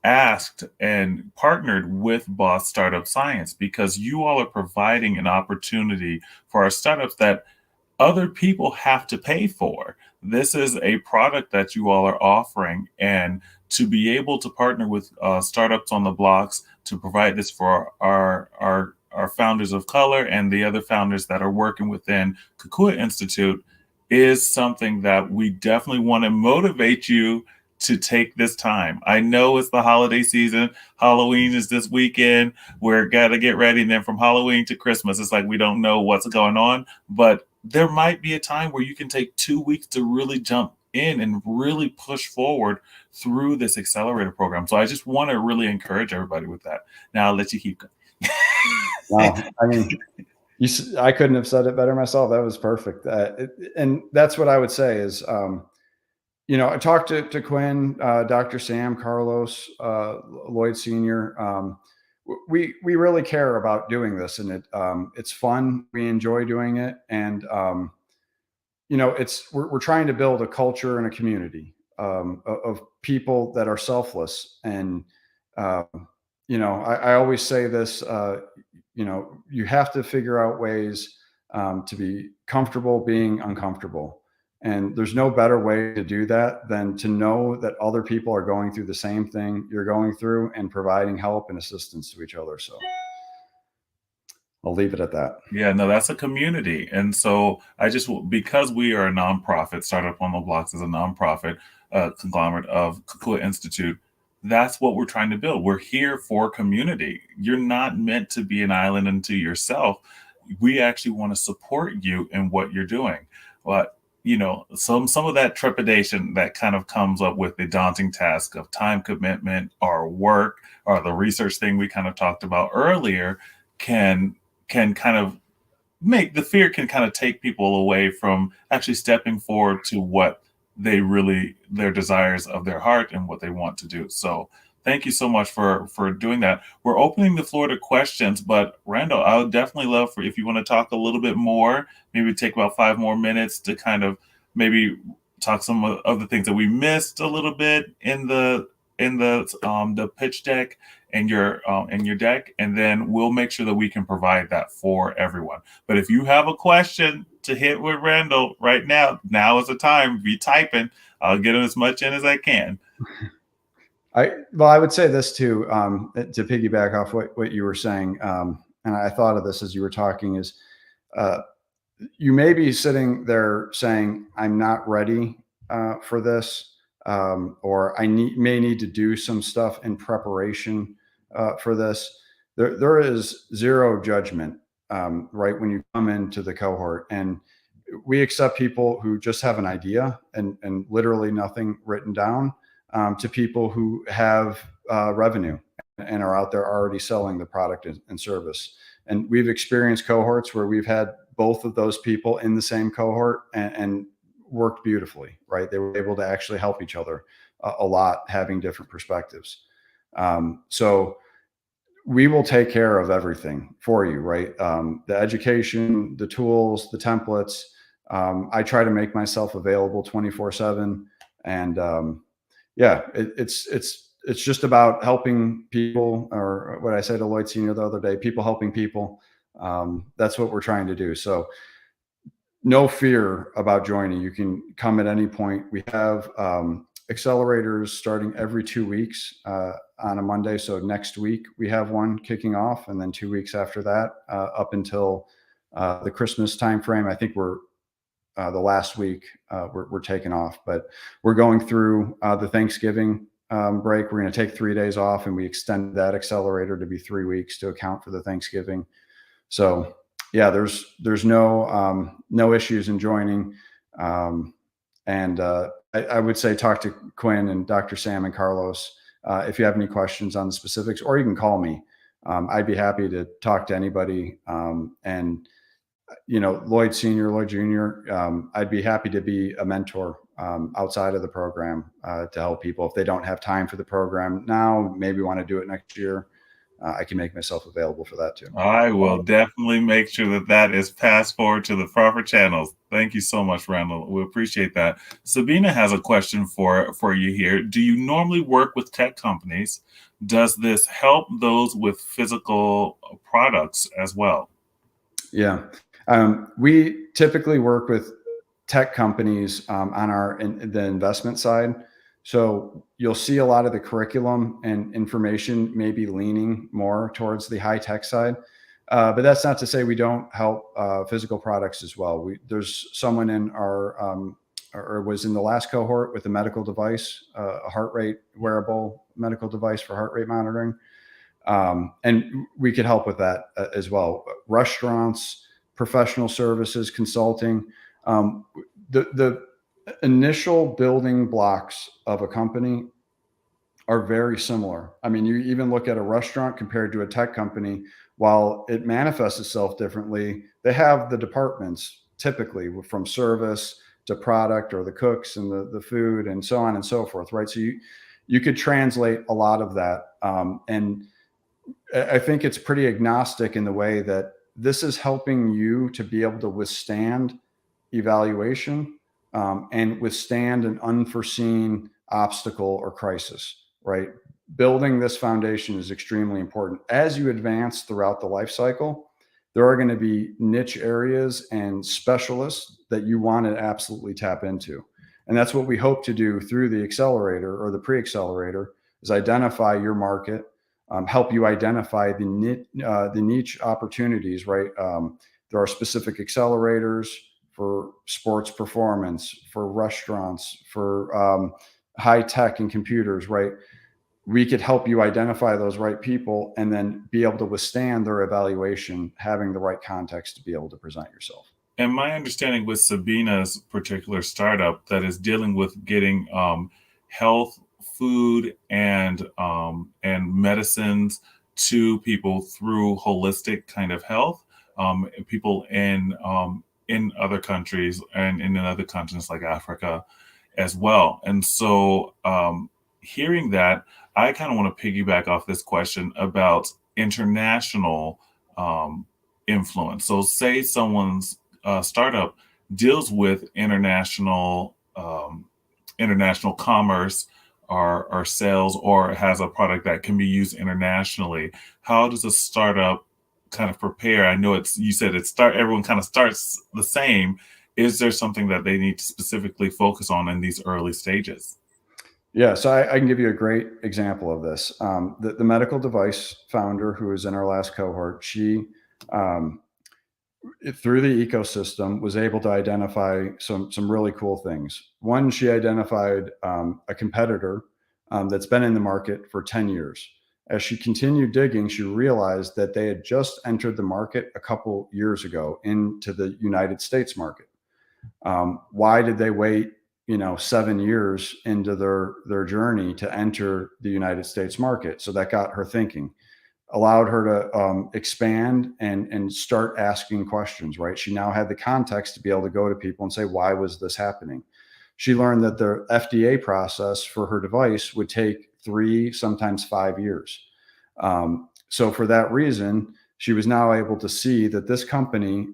Speaker 3: asked and partnered with Boss Startup Science, because you all are providing an opportunity for our startups that other people have to pay for. This is a product that you all are offering, and to be able to partner with startups on the blocks to provide this for our founders of color and the other founders that are working within Kukua Institute is something that we definitely want to motivate you to take this time. I know it's the holiday season. Halloween is this weekend. We're got to get ready. And then from Halloween to Christmas, it's like we don't know what's going on. But there might be a time where you can take 2 weeks to really jump in and really push forward through this accelerator program. So I just want to really encourage everybody with that. Now I'll let you keep going.
Speaker 2: Wow. I mean, I couldn't have said it better myself. That was perfect. And that's what I would say is, I talked to Quinn, Dr. Sam, Carlos, Lloyd Senior. We really care about doing this, and it's fun. We enjoy doing it, and we're trying to build a culture and a community of people that are selfless. And I always say this. You have to figure out ways to be comfortable being uncomfortable. And there's no better way to do that than to know that other people are going through the same thing you're going through and providing help and assistance to each other. So I'll leave it at that.
Speaker 3: Yeah, no, that's a community. And so because we are a nonprofit, Startup on the Blocks is a nonprofit conglomerate of Kukua Institute, that's what we're trying to build. We're here for community. You're not meant to be an island unto yourself. We actually want to support you in what you're doing. But some of that trepidation that kind of comes up with the daunting task of time commitment or work or the research thing we kind of talked about earlier can kind of can kind of take people away from actually stepping forward to what their desires of their heart and what they want to do. So thank you so much for doing that. We're opening the floor to questions, but Randall, I would definitely love if you want to talk a little bit more, maybe take about 5 more minutes to kind of maybe talk some of the things that we missed a little bit in the pitch deck and your deck, and then we'll make sure that we can provide that for everyone. But if you have a question to hit with Randall right now is the time. Be typing. I'll get as much in as I can.
Speaker 2: I would say this too, to piggyback off what you were saying, and I thought of this as you were talking, is you may be sitting there saying, I'm not ready for this, or I may need to do some stuff in preparation for this. There is zero judgment, right, when you come into the cohort. And we accept people who just have an idea and literally nothing written down, to people who have revenue and are out there already selling the product and service. And we've experienced cohorts where we've had both of those people in the same cohort and worked beautifully, right? They were able to actually help each other a lot, having different perspectives. So we will take care of everything for you, right? The education, the tools, the templates. I try to make myself available 24/7, and it's just about helping people, or what I said to Lloyd Senior the other day: people helping people. That's what we're trying to do. So no fear about joining. You can come at any point. We have accelerators starting every 2 weeks on a Monday. So next week we have one kicking off, and then 2 weeks after that, up until the Christmas timeframe. I think we're the last week we're taking off, but we're going through the Thanksgiving break. We're going to take 3 days off, and we extend that accelerator to be 3 weeks to account for the Thanksgiving. So yeah, there's no issues in joining. And I would say talk to Quinn and Dr. Sam and Carlos if you have any questions on the specifics, or you can call me. I'd be happy to talk to anybody. And Lloyd Senior, Lloyd Junior, I'd be happy to be a mentor outside of the program to help people if they don't have time for the program now, maybe want to do it next year. I can make myself available for that too.
Speaker 3: I will definitely make sure that is passed forward to the proper channels. Thank you so much, Randall. We appreciate that. Sabina has a question for you here. Do you normally work with tech companies? Does this help those with physical products as well?
Speaker 2: Yeah. We typically work with tech companies on the investment side. So you'll see a lot of the curriculum and information maybe leaning more towards the high tech side. But that's not to say we don't help physical products as well. There's someone in our, or was in the last cohort with a medical device, a heart rate wearable medical device for heart rate monitoring. And we could help with that as well. Restaurants, professional services, consulting. The initial building blocks of a company are very similar. I mean, you even look at a restaurant compared to a tech company, while it manifests itself differently, they have the departments typically from service to product, or the cooks and the food, and so on and so forth, right? So you could translate a lot of that. And I think it's pretty agnostic in the way that this is helping you to be able to withstand evaluation and withstand an unforeseen obstacle or crisis, right? Building this foundation is extremely important. As you advance throughout the life cycle, there are going to be niche areas and specialists that you want to absolutely tap into. And that's what we hope to do through the accelerator or the pre-accelerator, is identify your market, help you identify the niche opportunities, right? There are specific accelerators for sports performance, for restaurants, for high tech and computers, right? We could help you identify those right people and then be able to withstand their evaluation, having the right context to be able to present yourself.
Speaker 3: And my understanding with Sabina's particular startup that is dealing with getting health, food, and medicines to people through holistic kind of health, people in other countries and in other continents like Africa as well. And so hearing that, I kind of want to piggyback off this question about international influence. So say someone's startup deals with international commerce or sales, or has a product that can be used internationally. How does a startup kind of prepare? I know you said everyone kind of starts the same. Is there something that they need to specifically focus on in these early stages?
Speaker 2: Yeah, so I can give you a great example of this. The medical device founder who was in our last cohort, she, through the ecosystem, was able to identify some really cool things. One, she identified a competitor that's been in the market for 10 years. As she continued digging, she realized that they had just entered the market a couple years ago into the United States market. Why did they wait 7 years into their journey to enter the United States market. So that got her thinking, allowed her to expand and start asking questions, right? She now had the context to be able to go to people and say, why was this happening? She learned that the FDA process for her device would take 3, sometimes 5 years. So for that reason, she was now able to see that this company,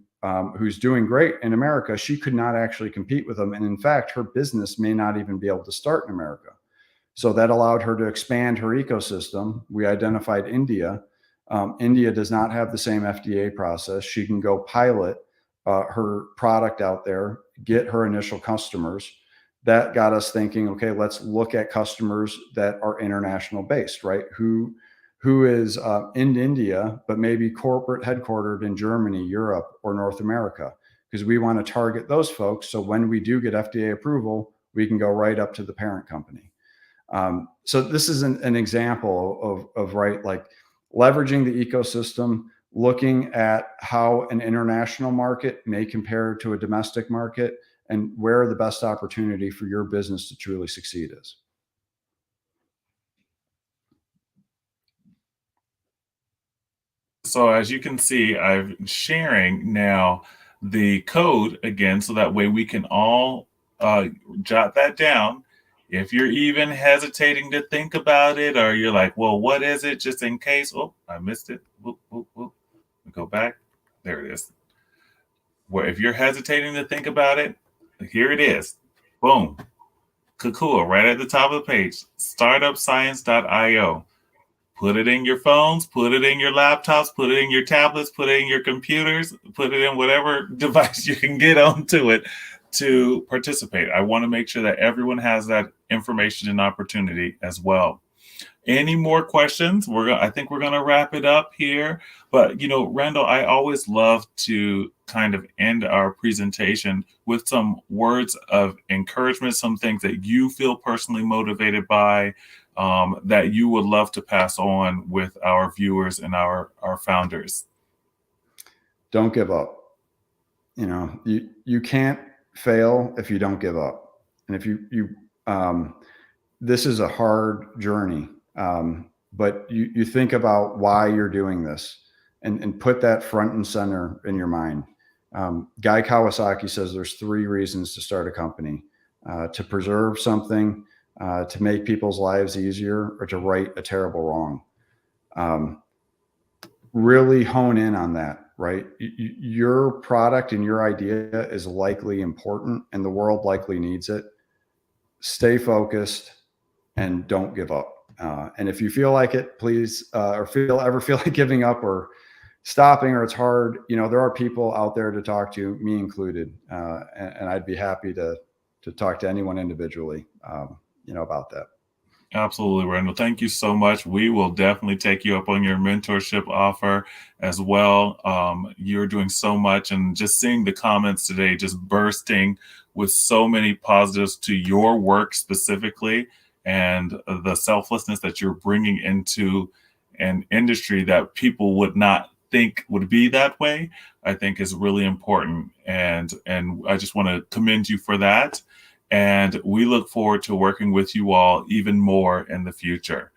Speaker 2: who's doing great in America, she could not actually compete with them. And in fact, her business may not even be able to start in America. So that allowed her to expand her ecosystem. We identified India. India does not have the same FDA process. She can go pilot her product out there, get her initial customers. That got us thinking, okay, let's look at customers that are international based, right? Who is in India, but maybe corporate headquartered in Germany, Europe, or North America, because we want to target those folks. So when we do get FDA approval, we can go right up to the parent company. So this is an example of right, like leveraging the ecosystem, looking at how an international market may compare to a domestic market, and where the best opportunity for your business to truly succeed is.
Speaker 3: So as you can see, I'm sharing now the code again, so that way we can all jot that down. If you're even hesitating to think about it, or you're like, well, what is it, just in case? Oh, I missed it. Whoop, whoop, whoop. Go back. There it is. Where if you're hesitating to think about it, here it is. Boom. Kukua, right at the top of the page, startupscience.io. Put it in your phones, put it in your laptops, put it in your tablets, put it in your computers, put it in whatever device you can get onto it to participate. I want to make sure that everyone has that information and opportunity as well. Any more questions? I think we're going to wrap it up here. But, Randall, I always love to kind of end our presentation with some words of encouragement, some things that you feel personally motivated by, that you would love to pass on with our viewers and our founders.
Speaker 2: Don't give up. You can't fail if you don't give up. And if this is a hard journey. But you think about why you're doing this and put that front and center in your mind. Guy Kawasaki says there's 3 reasons to start a company: to preserve something, to make people's lives easier, or to right a terrible wrong. Really hone in on that, right? Your product and your idea is likely important, and the world likely needs it. Stay focused and don't give up. And if you feel like it, please, or ever feel like giving up or stopping, or it's hard, there are people out there to talk to, me included. And I'd be happy to talk to anyone individually, about that.
Speaker 3: Absolutely, Randall. Thank you so much. We will definitely take you up on your mentorship offer as well. You're doing so much, and just seeing the comments today, just bursting with so many positives to your work specifically, and the selflessness that you're bringing into an industry that people would not think would be that way, I think is really important. And I just want to commend you for that. And we look forward to working with you all even more in the future.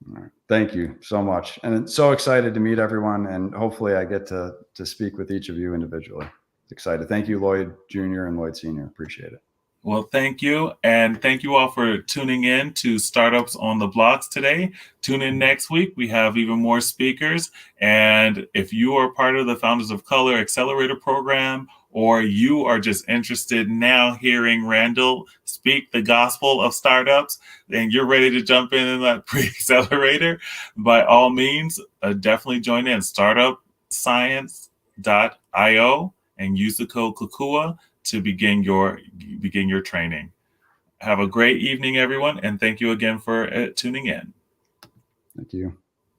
Speaker 2: All right. Thank you so much. And I'm so excited to meet everyone. And hopefully I get to speak with each of you individually. Excited. Thank you, Lloyd Jr. and Lloyd Sr. Appreciate it.
Speaker 3: Well, thank you. And thank you all for tuning in to Startups on the Blocks today. Tune in next week. We have even more speakers. And if you are part of the Founders of Color Accelerator program, or you are just interested now hearing Randall speak the gospel of startups, and you're ready to jump in that pre-accelerator, by all means, definitely join in startupscience.io and use the code Kukua to begin your training. Have a great evening, everyone, and thank you again for tuning in.
Speaker 2: Thank you.